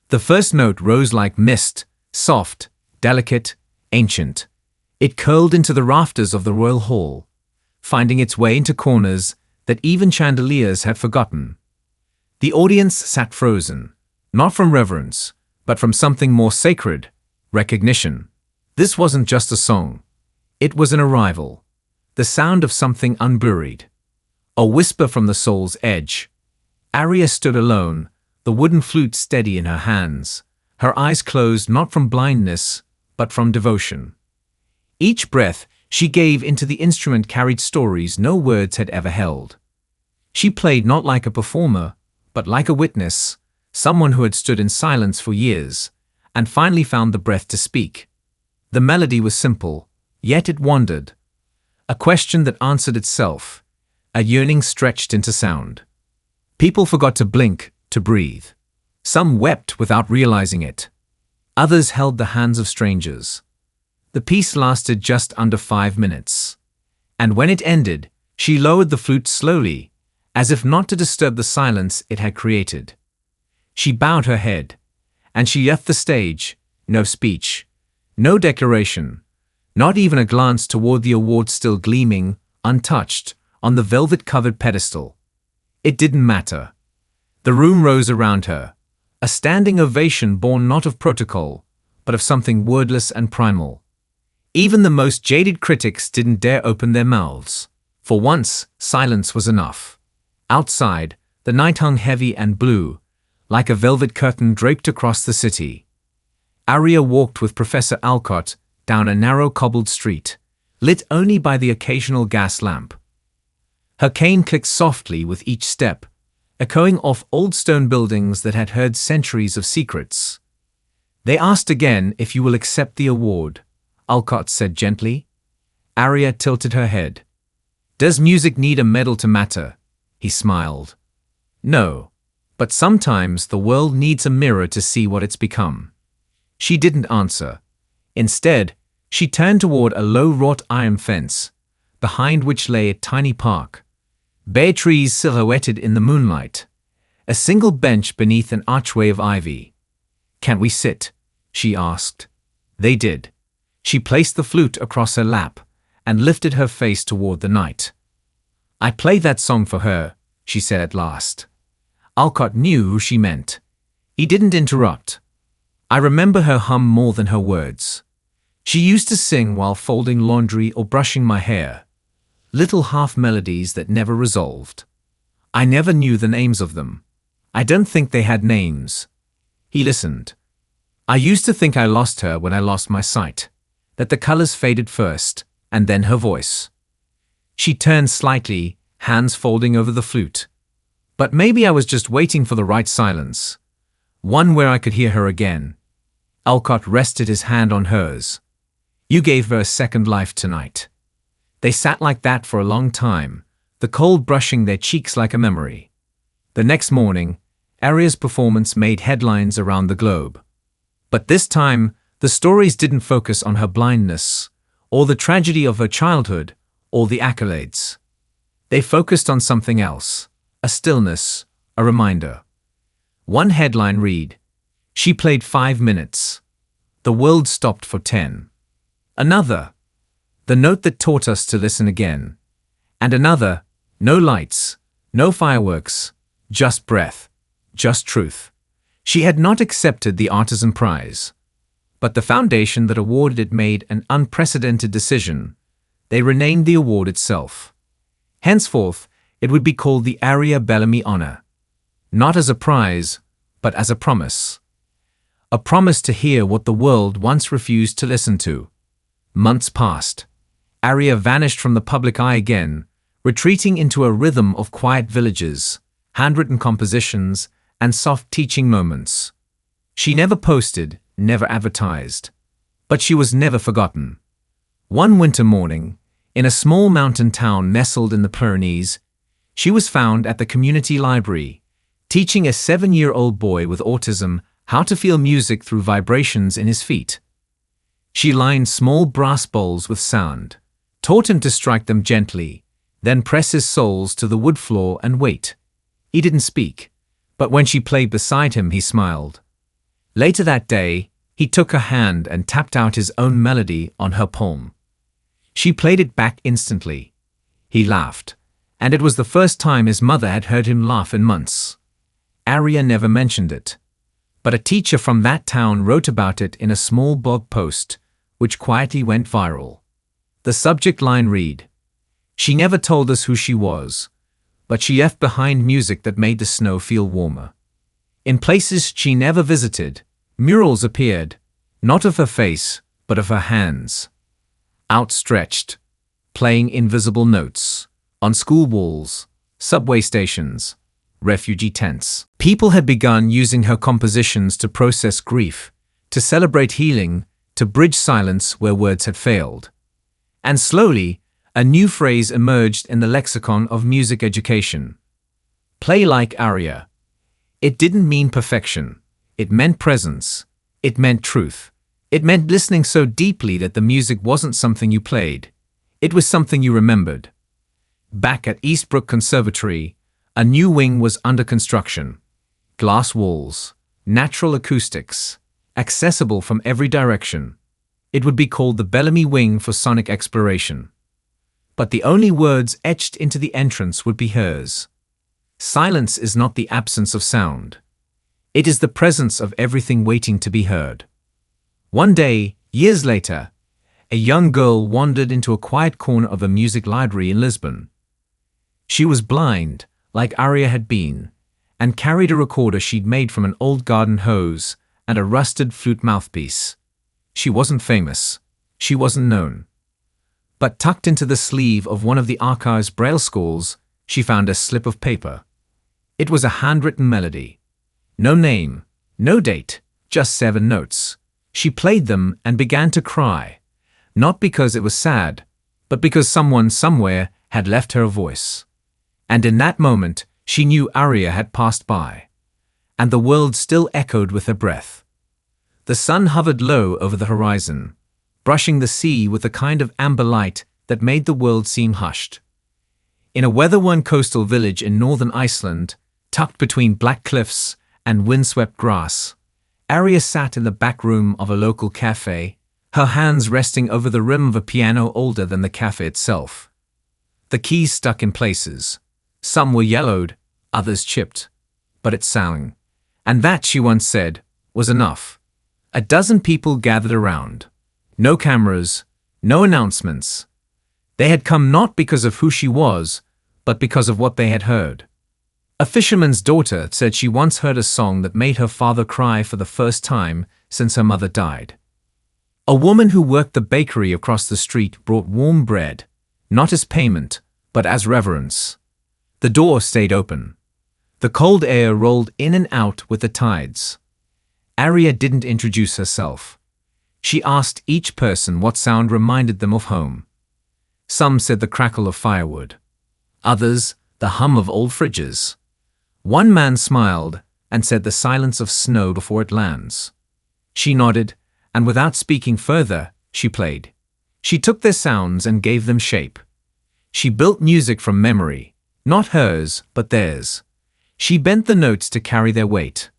Speaker 1: The first note rose like mist, soft, delicate, ancient. It curled into the rafters of the Royal Hall, finding its way into corners that even chandeliers had forgotten. The audience sat frozen, not from reverence, but from something more sacred: recognition. This wasn't just a song. It was an arrival, the sound of something unburied, a whisper from the soul's edge. Aria stood alone, the wooden flute steady in her hands, her eyes closed not from blindness, but from devotion. Each breath she gave into the instrument carried stories no words had ever held. She played not like a performer, but like a witness, someone who had stood in silence for years, and finally found the breath to speak. The melody was simple, yet it wandered. A question that answered itself, a yearning stretched into sound. People forgot to blink, to breathe. Some wept without realizing it. Others held the hands of strangers. The piece lasted just under 5 minutes. And when it ended, she lowered the flute slowly, as if not to disturb the silence it had created. She bowed her head, and she left the stage, no speech, no declaration, not even a glance toward the award still gleaming, untouched, on the velvet-covered pedestal. It didn't matter. The room rose around her, a standing ovation born not of protocol, but of something wordless and primal. Even the most jaded critics didn't dare open their mouths. For once, silence was enough. Outside, the night hung heavy and blue, like a velvet curtain draped across the city. Aria walked with Professor Alcott down a narrow cobbled street, lit only by the occasional gas lamp. Her cane clicked softly with each step, echoing off old stone buildings that had heard centuries of secrets. "They asked again if you will accept the award," Alcott said gently. Aria tilted her head. "Does music need a medal to matter?" He smiled. "No, but sometimes the world needs a mirror to see what it's become." She didn't answer. Instead, she turned toward a low wrought iron fence, behind which lay a tiny park. Bare trees silhouetted in the moonlight. A single bench beneath an archway of ivy. "Can we sit?" she asked. They did. She placed the flute across her lap and lifted her face toward the night. "I played that song for her," she said at last. Alcott knew who she meant. He didn't interrupt. "I remember her hum more than her words. She used to sing while folding laundry or brushing my hair. Little half melodies that never resolved. I never knew the names of them. I don't think they had names." He listened. "I used to think I lost her when I lost my sight, that the colors faded first, and then her voice." She turned slightly, hands folding over the flute. "But maybe I was just waiting for the right silence. One where I could hear her again." Alcott rested his hand on hers. "You gave her a second life tonight." They sat like that for a long time, the cold brushing their cheeks like a memory. The next morning, Aria's performance made headlines around the globe. But this time, the stories didn't focus on her blindness, or the tragedy of her childhood, or the accolades. They focused on something else, a stillness, a reminder. One headline read, "She played 5 minutes. The world stopped for 10. Another, "The note that taught us to listen again." And another, "No lights, no fireworks, just breath, just truth." She had not accepted the Artisan Prize. But the foundation that awarded it made an unprecedented decision. They renamed the award itself. Henceforth, it would be called the Aria Bellamy Honor. Not as a prize, but as a promise. A promise to hear what the world once refused to listen to. Months passed. Aria vanished from the public eye again, retreating into a rhythm of quiet villages, handwritten compositions, and soft teaching moments. She never posted, never advertised. But she was never forgotten. One winter morning, in a small mountain town nestled in the Pyrenees, she was found at the community library, teaching a 7-year-old boy with autism how to feel music through vibrations in his feet. She lined small brass bowls with sound, taught him to strike them gently, then press his soles to the wood floor and wait. He didn't speak, but when she played beside him, he smiled. Later that day, he took her hand and tapped out his own melody on her palm. She played it back instantly. He laughed, and it was the first time his mother had heard him laugh in months. Aria never mentioned it, but a teacher from that town wrote about it in a small blog post, which quietly went viral. The subject line read, "She never told us who she was, but she left behind music that made the snow feel warmer." In places she never visited, murals appeared, not of her face, but of her hands. Outstretched, playing invisible notes, on school walls, subway stations, refugee tents. People had begun using her compositions to process grief, to celebrate healing, to bridge silence where words had failed. And slowly, a new phrase emerged in the lexicon of music education. Play like aria. It didn't mean perfection. It meant presence. It meant truth. It meant listening so deeply that the music wasn't something you played. It was something you remembered. Back at Eastbrook Conservatory, a new wing was under construction. Glass walls, natural acoustics, accessible from every direction. It would be called the Bellamy Wing for sonic exploration. But the only words etched into the entrance would be hers. Silence is not the absence of sound. It is the presence of everything waiting to be heard. One day, years later, a young girl wandered into a quiet corner of a music library in Lisbon. She was blind, like Aria had been, and carried a recorder she'd made from an old garden hose and a rusted flute mouthpiece. She wasn't famous. She wasn't known. But tucked into the sleeve of one of the archive's braille scrolls, she found a slip of paper. It was a handwritten melody. No name, no date, just 7 notes. She played them and began to cry, not because it was sad, but because someone somewhere had left her a voice. And in that moment, she knew Aria had passed by, and the world still echoed with her breath. The sun hovered low over the horizon, brushing the sea with a kind of amber light that made the world seem hushed. In a weather-worn coastal village in northern Iceland, tucked between black cliffs and windswept grass, Aria sat in the back room of a local cafe, her hands resting over the rim of a piano older than the cafe itself. The keys stuck in places. Some were yellowed, others chipped. But it sang. And that, she once said, was enough. A dozen people gathered around. No cameras, no announcements. They had come not because of who she was, but because of what they had heard. A fisherman's daughter said she once heard a song that made her father cry for the first time since her mother died. A woman who worked the bakery across the street brought warm bread, not as payment, but as reverence. The door stayed open. The cold air rolled in and out with the tides. Aria didn't introduce herself. She asked each person what sound reminded them of home. Some said the crackle of firewood. Others, the hum of old fridges. One man smiled and said the silence of snow before it lands. She nodded, and without speaking further, she played. She took their sounds and gave them shape. She built music from memory, not hers, but theirs. She bent the notes to carry their weight.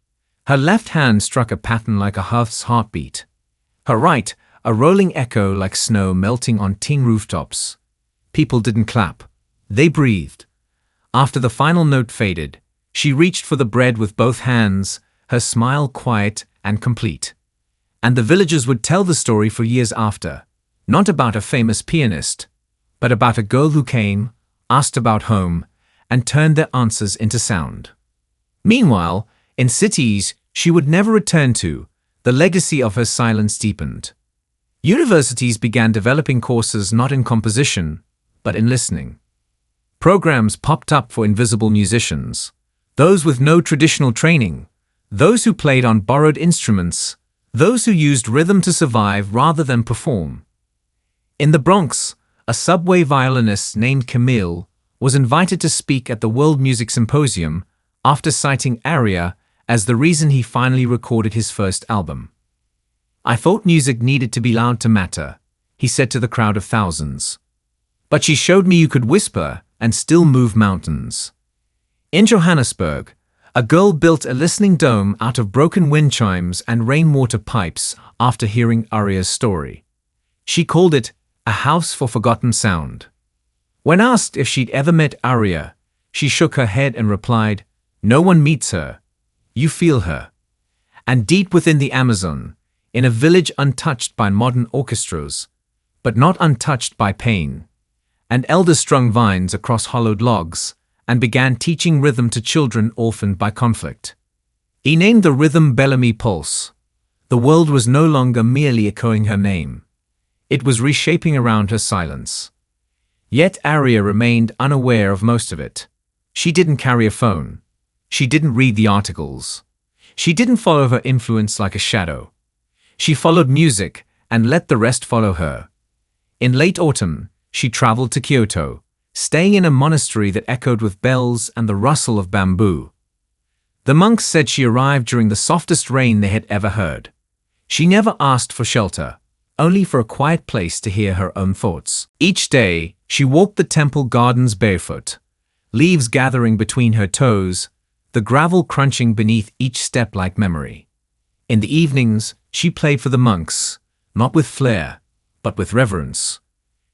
Speaker 1: Her left hand struck a pattern like a hearth's heartbeat. Her right, a rolling echo like snow melting on tin rooftops. People didn't clap. They breathed. After the final note faded, she reached for the bread with both hands, her smile quiet and complete. And the villagers would tell the story for years after, not about a famous pianist, but about a girl who came, asked about home, and turned their answers into sound. Meanwhile, in cities she would never return to, the legacy of her silence deepened. Universities began developing courses not in composition, but in listening. Programs popped up for invisible musicians, those with no traditional training, those who played on borrowed instruments, those who used rhythm to survive rather than perform. In the Bronx, a subway violinist named Camille was invited to speak at the World Music Symposium after citing Aria as the reason he finally recorded his first album. "I thought music needed to be loud to matter," he said to the crowd of thousands. "But she showed me you could whisper and still move mountains." In Johannesburg, a girl built a listening dome out of broken wind chimes and rainwater pipes after hearing Aria's story. She called it a house for forgotten sound. When asked if she'd ever met Aria, she shook her head and replied, "No one meets her. You feel her." And deep within the Amazon, in a village untouched by modern orchestras, but not untouched by pain, an elder strung vines across hollowed logs and began teaching rhythm to children orphaned by conflict. He named the rhythm Bellamy Pulse. The world was no longer merely echoing her name. It was reshaping around her silence. Yet Aria remained unaware of most of it. She didn't carry a phone. She didn't read the articles. She didn't follow her influence like a shadow. She followed music and let the rest follow her. In late autumn, she traveled to Kyoto, staying in a monastery that echoed with bells and the rustle of bamboo. The monks said she arrived during the softest rain they had ever heard. She never asked for shelter, only for a quiet place to hear her own thoughts. Each day, she walked the temple gardens barefoot, leaves gathering between her toes, the gravel crunching beneath each step like memory. In the evenings, she played for the monks, not with flair, but with reverence.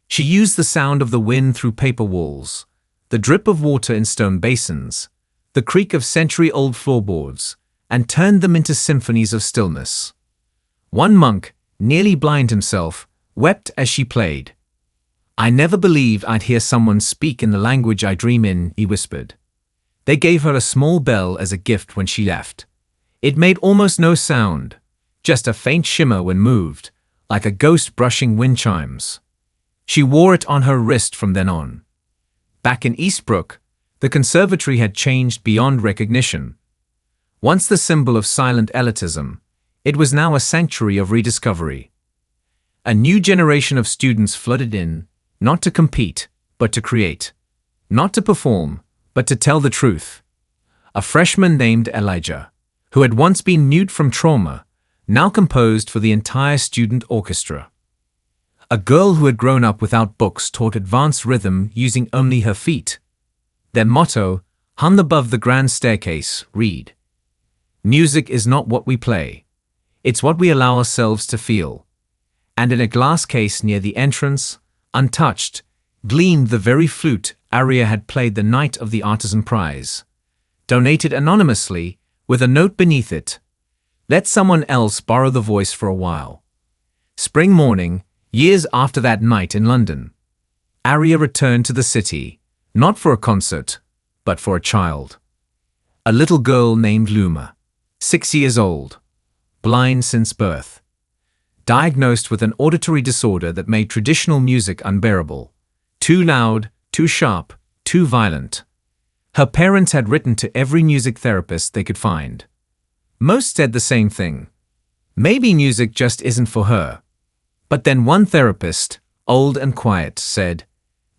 Speaker 1: She used the sound of the wind through paper walls, the drip of water in stone basins, the creak of century-old floorboards, and turned them into symphonies of stillness. One monk, nearly blind himself, wept as she played. "I never believed I'd hear someone speak in the language I dream in," he whispered. They gave her a small bell as a gift when she left. It made almost no sound, just a faint shimmer when moved, like a ghost brushing wind chimes. She wore it on her wrist from then on. Back in Eastbrook, the conservatory had changed beyond recognition. Once the symbol of silent elitism, it was now a sanctuary of rediscovery. A new generation of students flooded in, not to compete, but to create. Not to perform, but to tell the truth. A freshman named Elijah, who had once been mute from trauma, now composed for the entire student orchestra. A girl who had grown up without books taught advanced rhythm using only her feet. Their motto, hung above the grand staircase, read: "Music is not what we play. It's what we allow ourselves to feel." And in a glass case near the entrance, untouched, gleamed the very flute Aria had played the night of the Artisan Prize. Donated anonymously, with a note beneath it: "Let someone else borrow the voice for a while." Spring morning, years after that night in London, Aria returned to the city, not for a concert, but for a child. A little girl named Luma, 6 years old, blind since birth, diagnosed with an auditory disorder that made traditional music unbearable. Too loud, too sharp, too violent. Her parents had written to every music therapist they could find. Most said the same thing: maybe music just isn't for her. But then one therapist, old and quiet, said,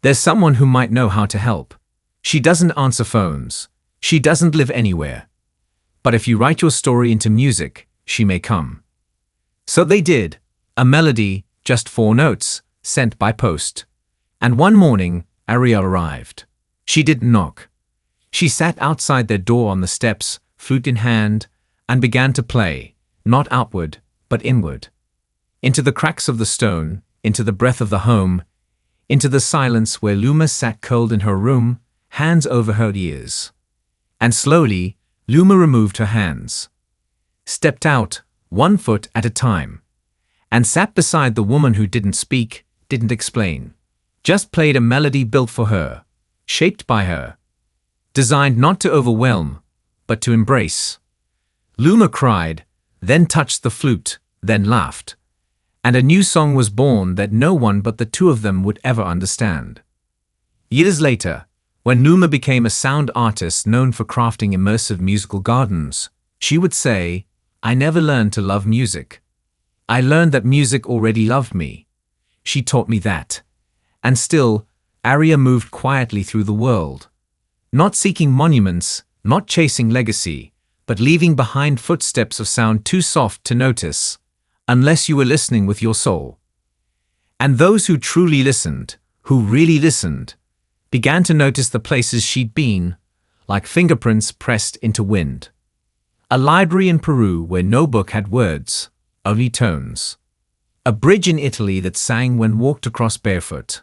Speaker 1: "There's someone who might know how to help. She doesn't answer phones. She doesn't live anywhere. But if you write your story into music, she may come." So they did. A melody, just 4 notes, sent by post. And one morning, Aria arrived. She didn't knock. She sat outside their door on the steps, flute in hand, and began to play, not outward, but inward. Into the cracks of the stone, into the breath of the home, into the silence where Luma sat cold in her room, hands over her ears. And slowly, Luma removed her hands, stepped out, 1 foot at a time, and sat beside the woman who didn't speak, didn't explain, just played a melody built for her, shaped by her, designed not to overwhelm, but to embrace. Luma cried, then touched the flute, then laughed. And a new song was born that no one but the two of them would ever understand. Years later, when Luma became a sound artist known for crafting immersive musical gardens, she would say, "I never learned to love music. I learned that music already loved me. She taught me that." And still, Aria moved quietly through the world, not seeking monuments, not chasing legacy, but leaving behind footsteps of sound too soft to notice, unless you were listening with your soul. And those who truly listened, who really listened, began to notice the places she'd been, like fingerprints pressed into wind. A library in Peru where no book had words, only tones. A bridge in Italy that sang when walked across barefoot.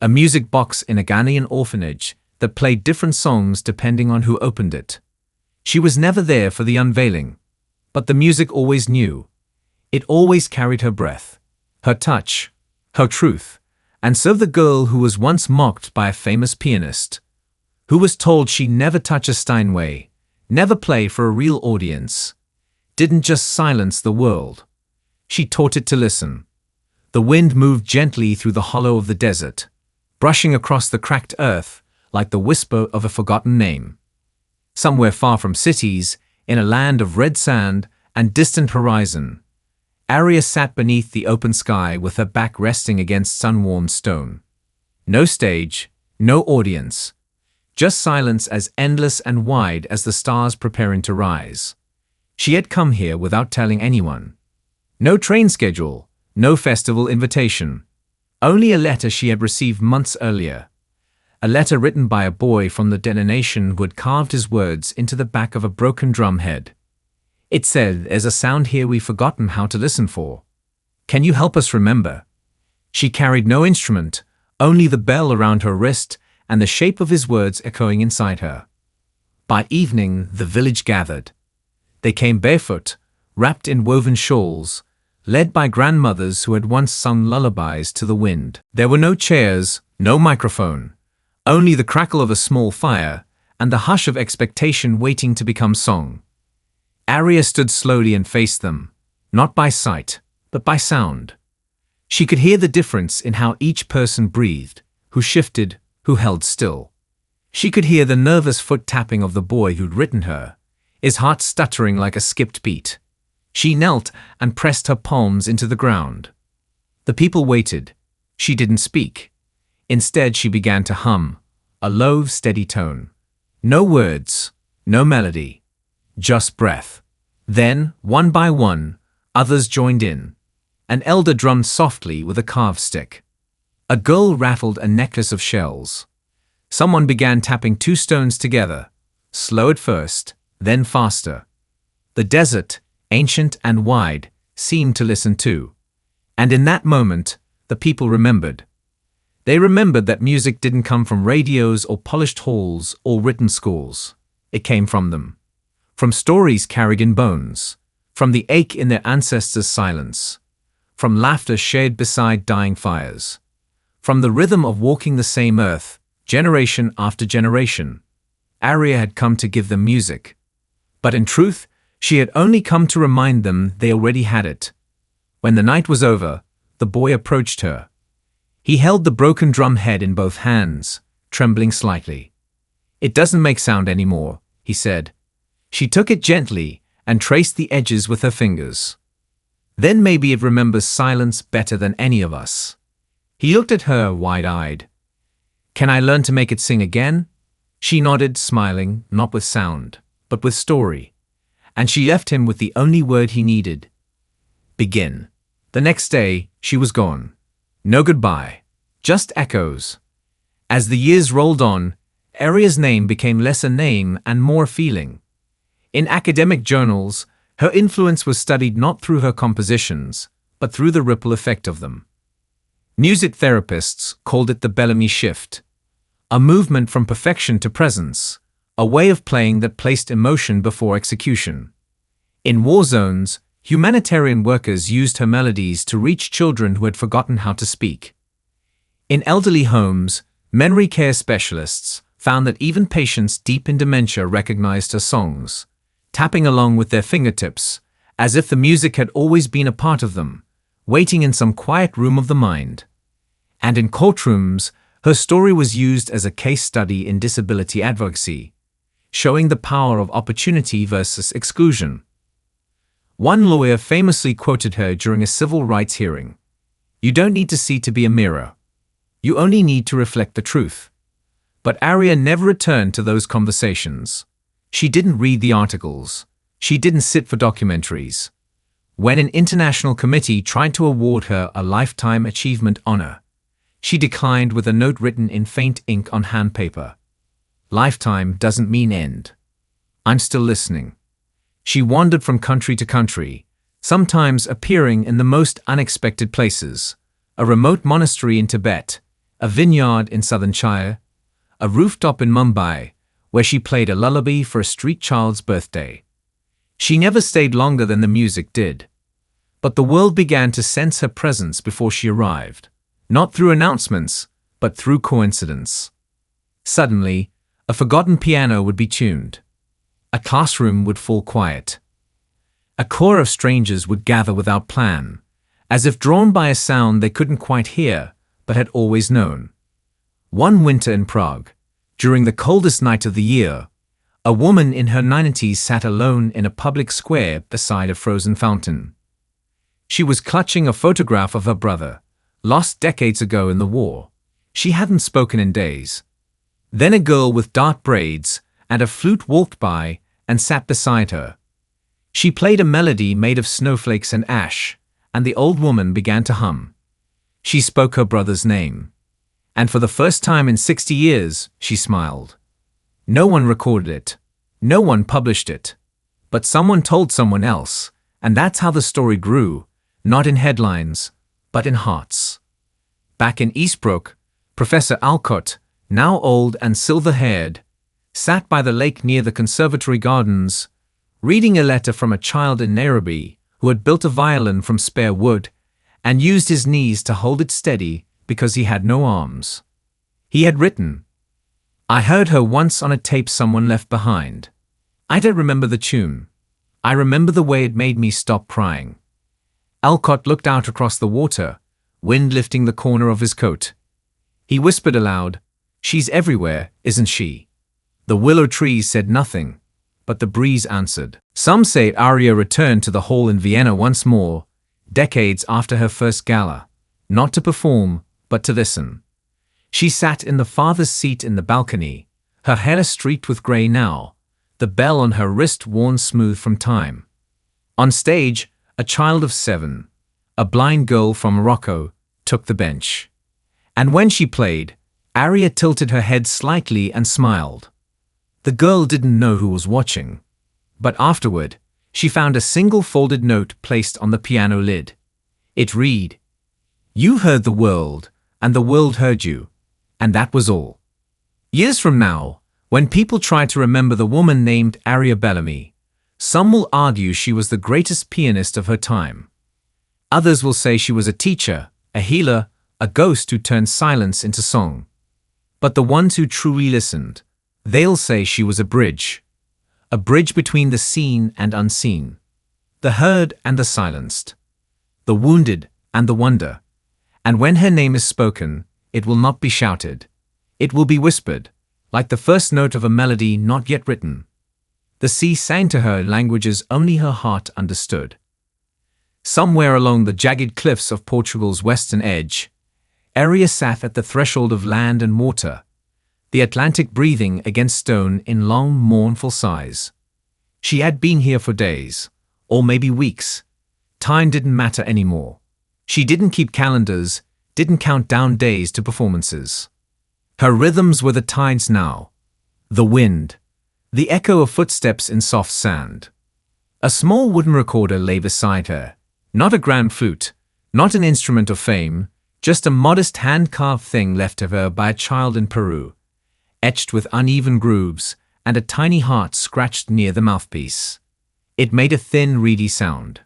Speaker 1: A music box in a Ghanaian orphanage that played different songs depending on who opened it. She was never there for the unveiling, but the music always knew. It always carried her breath, her touch, her truth. And so the girl who was once mocked by a famous pianist, who was told she'd never touch a Steinway, never play for a real audience, didn't just silence the world. She taught it to listen. The wind moved gently through the hollow of the desert, brushing across the cracked earth like the whisper of a forgotten name. Somewhere far from cities, in a land of red sand and distant horizon, Arya sat beneath the open sky with her back resting against sun-warmed stone. No stage, no audience. Just silence as endless and wide as the stars preparing to rise. She had come here without telling anyone. No train schedule, no festival invitation. Only a letter she had received months earlier. A letter written by a boy from the nation who had carved his words into the back of a broken drum head. It said, "There's a sound here we've forgotten how to listen for. Can you help us remember?" She carried no instrument, only the bell around her wrist and the shape of his words echoing inside her. By evening, the village gathered. They came barefoot, wrapped in woven shawls, led by grandmothers who had once sung lullabies to the wind. There were no chairs, no microphone, only the crackle of a small fire and the hush of expectation waiting to become song. Arya stood slowly and faced them, not by sight, but by sound. She could hear the difference in how each person breathed, who shifted, who held still. She could hear the nervous foot tapping of the boy who'd written her, his heart stuttering like a skipped beat. She knelt and pressed her palms into the ground. The people waited. She didn't speak. Instead, she began to hum, a low, steady tone. No words, no melody, just breath. Then, one by one, others joined in. An elder drummed softly with a carved stick. A girl rattled a necklace of shells. Someone began tapping two stones together, slow at first, then faster. The desert, ancient and wide, seemed to listen too. And in that moment, the people remembered. They remembered that music didn't come from radios or polished halls or written scores. It came from them. From stories carried in bones. From the ache in their ancestors' silence. From laughter shared beside dying fires. From the rhythm of walking the same earth, generation after generation. Arya had come to give them music. But in truth, she had only come to remind them they already had it. When the night was over, the boy approached her. He held the broken drum head in both hands, trembling slightly. "It doesn't make sound anymore," he said. She took it gently and traced the edges with her fingers. "Then maybe it remembers silence better than any of us." He looked at her wide-eyed. "Can I learn to make it sing again?" She nodded, smiling, not with sound, but with story. And she left him with the only word he needed. Begin. The next day, she was gone. No goodbye, just echoes. As the years rolled on, Arya's name became less a name and more feeling. In academic journals, her influence was studied not through her compositions, but through the ripple effect of them. Music therapists called it the Bellamy shift, a movement from perfection to presence, a way of playing that placed emotion before execution. In war zones, humanitarian workers used her melodies to reach children who had forgotten how to speak. In elderly homes, memory care specialists found that even patients deep in dementia recognized her songs, tapping along with their fingertips, as if the music had always been a part of them, waiting in some quiet room of the mind. And in courtrooms, her story was used as a case study in disability advocacy, showing the power of opportunity versus exclusion. One lawyer famously quoted her during a civil rights hearing, "You don't need to see to be a mirror. You only need to reflect the truth." But Arya never returned to those conversations. She didn't read the articles. She didn't sit for documentaries. When an international committee tried to award her a Lifetime Achievement honor, she declined with a note written in faint ink on handpaper. "Lifetime doesn't mean end. I'm still listening." She wandered from country to country, sometimes appearing in the most unexpected places: a remote monastery in Tibet, a vineyard in southern China, a rooftop in Mumbai, where she played a lullaby for a street child's birthday. She never stayed longer than the music did. But the world began to sense her presence before she arrived, not through announcements, but through coincidence. Suddenly, a forgotten piano would be tuned. A classroom would fall quiet. A corps of strangers would gather without plan, as if drawn by a sound they couldn't quite hear, but had always known. One winter in Prague, during the coldest night of the year, a woman in her 90s sat alone in a public square beside a frozen fountain. She was clutching a photograph of her brother, lost decades ago in the war. She hadn't spoken in days. Then a girl with dark braids and a flute walked by and sat beside her. She played a melody made of snowflakes and ash, and the old woman began to hum. She spoke her brother's name. And for the first time in 60 years, she smiled. No one recorded it. No one published it. But someone told someone else, and that's how the story grew, not in headlines, but in hearts. Back in Eastbrook, Professor Alcott, now old and silver-haired, sat by the lake near the conservatory gardens, reading a letter from a child in Nairobi who had built a violin from spare wood and used his knees to hold it steady because he had no arms. He had written, "I heard her once on a tape someone left behind. I don't remember the tune. I remember the way it made me stop crying." Alcott looked out across the water, wind lifting the corner of his coat. He whispered aloud, "She's everywhere, isn't she?" The willow trees said nothing, but the breeze answered. Some say Aria returned to the hall in Vienna once more, decades after her first gala, not to perform, but to listen. She sat in the farthest seat in the balcony, her hair streaked with grey now, the bell on her wrist worn smooth from time. On stage, a child of 7, a blind girl from Morocco, took the bench. And when she played, Aria tilted her head slightly and smiled. The girl didn't know who was watching. But afterward, she found a single folded note placed on the piano lid. It read, "You heard the world, and the world heard you," and that was all. Years from now, when people try to remember the woman named Aria Bellamy, some will argue she was the greatest pianist of her time. Others will say she was a teacher, a healer, a ghost who turned silence into song. But the ones who truly listened, they'll say she was a bridge between the seen and unseen, the heard and the silenced, the wounded and the wonder. And when her name is spoken, it will not be shouted. It will be whispered, like the first note of a melody not yet written. The sea sang to her in languages only her heart understood. Somewhere along the jagged cliffs of Portugal's western edge, Aria sat at the threshold of land and water, the Atlantic breathing against stone in long, mournful sighs. She had been here for days, or maybe weeks. Time didn't matter anymore. She didn't keep calendars, didn't count down days to performances. Her rhythms were the tides now, the wind, the echo of footsteps in soft sand. A small wooden recorder lay beside her, not a grand flute, not an instrument of fame, just a modest hand-carved thing left of her by a child in Peru, etched with uneven grooves and a tiny heart scratched near the mouthpiece. It made a thin, reedy sound.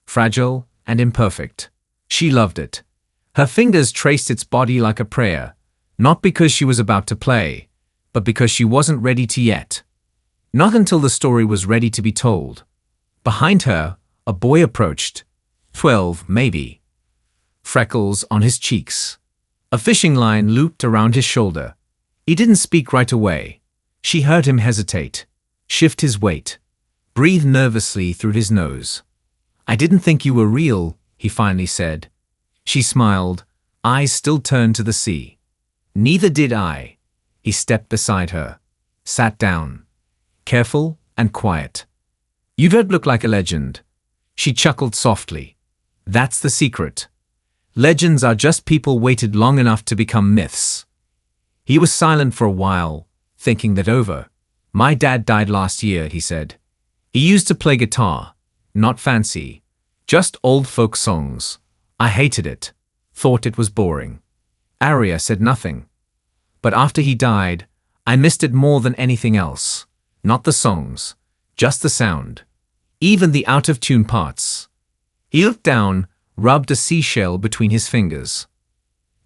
Speaker 1: Fragile and imperfect. She loved it. Her fingers traced its body like a prayer, not because she was about to play, but because she wasn't ready to yet. Not until the story was ready to be told. Behind her, a boy approached, 12 maybe. Freckles on his cheeks. A fishing line looped around his shoulder. He didn't speak right away. She heard him hesitate, shift his weight, breathe nervously through his nose. "I didn't think you were real," he finally said. She smiled, eyes still turned to the sea. "Neither did I." He stepped beside her, sat down, careful and quiet. "You don't look like a legend." She chuckled softly. "That's the secret. Legends are just people waited long enough to become myths." He was silent for a while, thinking that over. "My dad died last year," he said. "He used to play guitar, not fancy, just old folk songs. I hated it, thought it was boring." Aria said nothing. "But after he died, I missed it more than anything else. Not the songs, just the sound, even the out-of-tune parts." He looked down, rubbed a seashell between his fingers.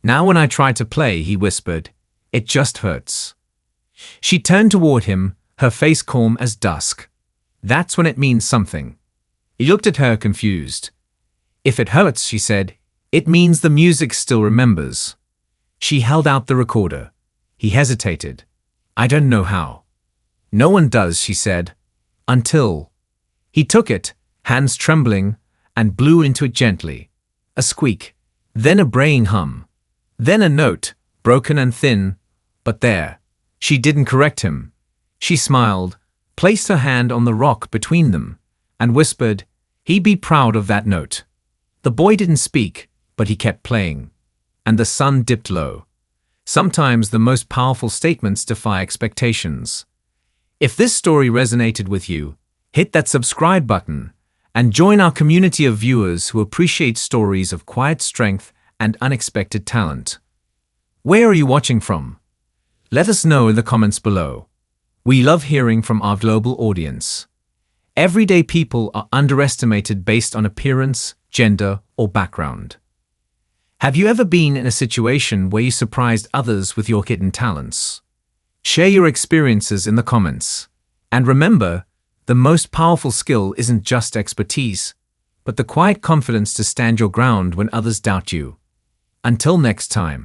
Speaker 1: "Now when I try to play," he whispered, "it just hurts." She turned toward him, her face calm as dusk. "That's when it means something." He looked at her confused. "If it hurts," she said, "it means the music still remembers." She held out the recorder. He hesitated. "I don't know how." "No one does," she said. "Until." He took it, hands trembling, and blew into it gently. A squeak, then a braying hum, then a note, broken and thin, but there. She didn't correct him. She smiled, placed her hand on the rock between them, and whispered, "He'd be proud of that note." The boy didn't speak, but he kept playing. And the sun dipped low. Sometimes the most powerful statements defy expectations. If this story resonated with you, hit that subscribe button and join our community of viewers who appreciate stories of quiet strength and unexpected talent. Where are you watching from? Let us know in the comments below. We love hearing from our global audience. Everyday people are underestimated based on appearance, gender, or background. Have you ever been in a situation where you surprised others with your hidden talents? Share your experiences in the comments. And remember, the most powerful skill isn't just expertise, but the quiet confidence to stand your ground when others doubt you. Until next time.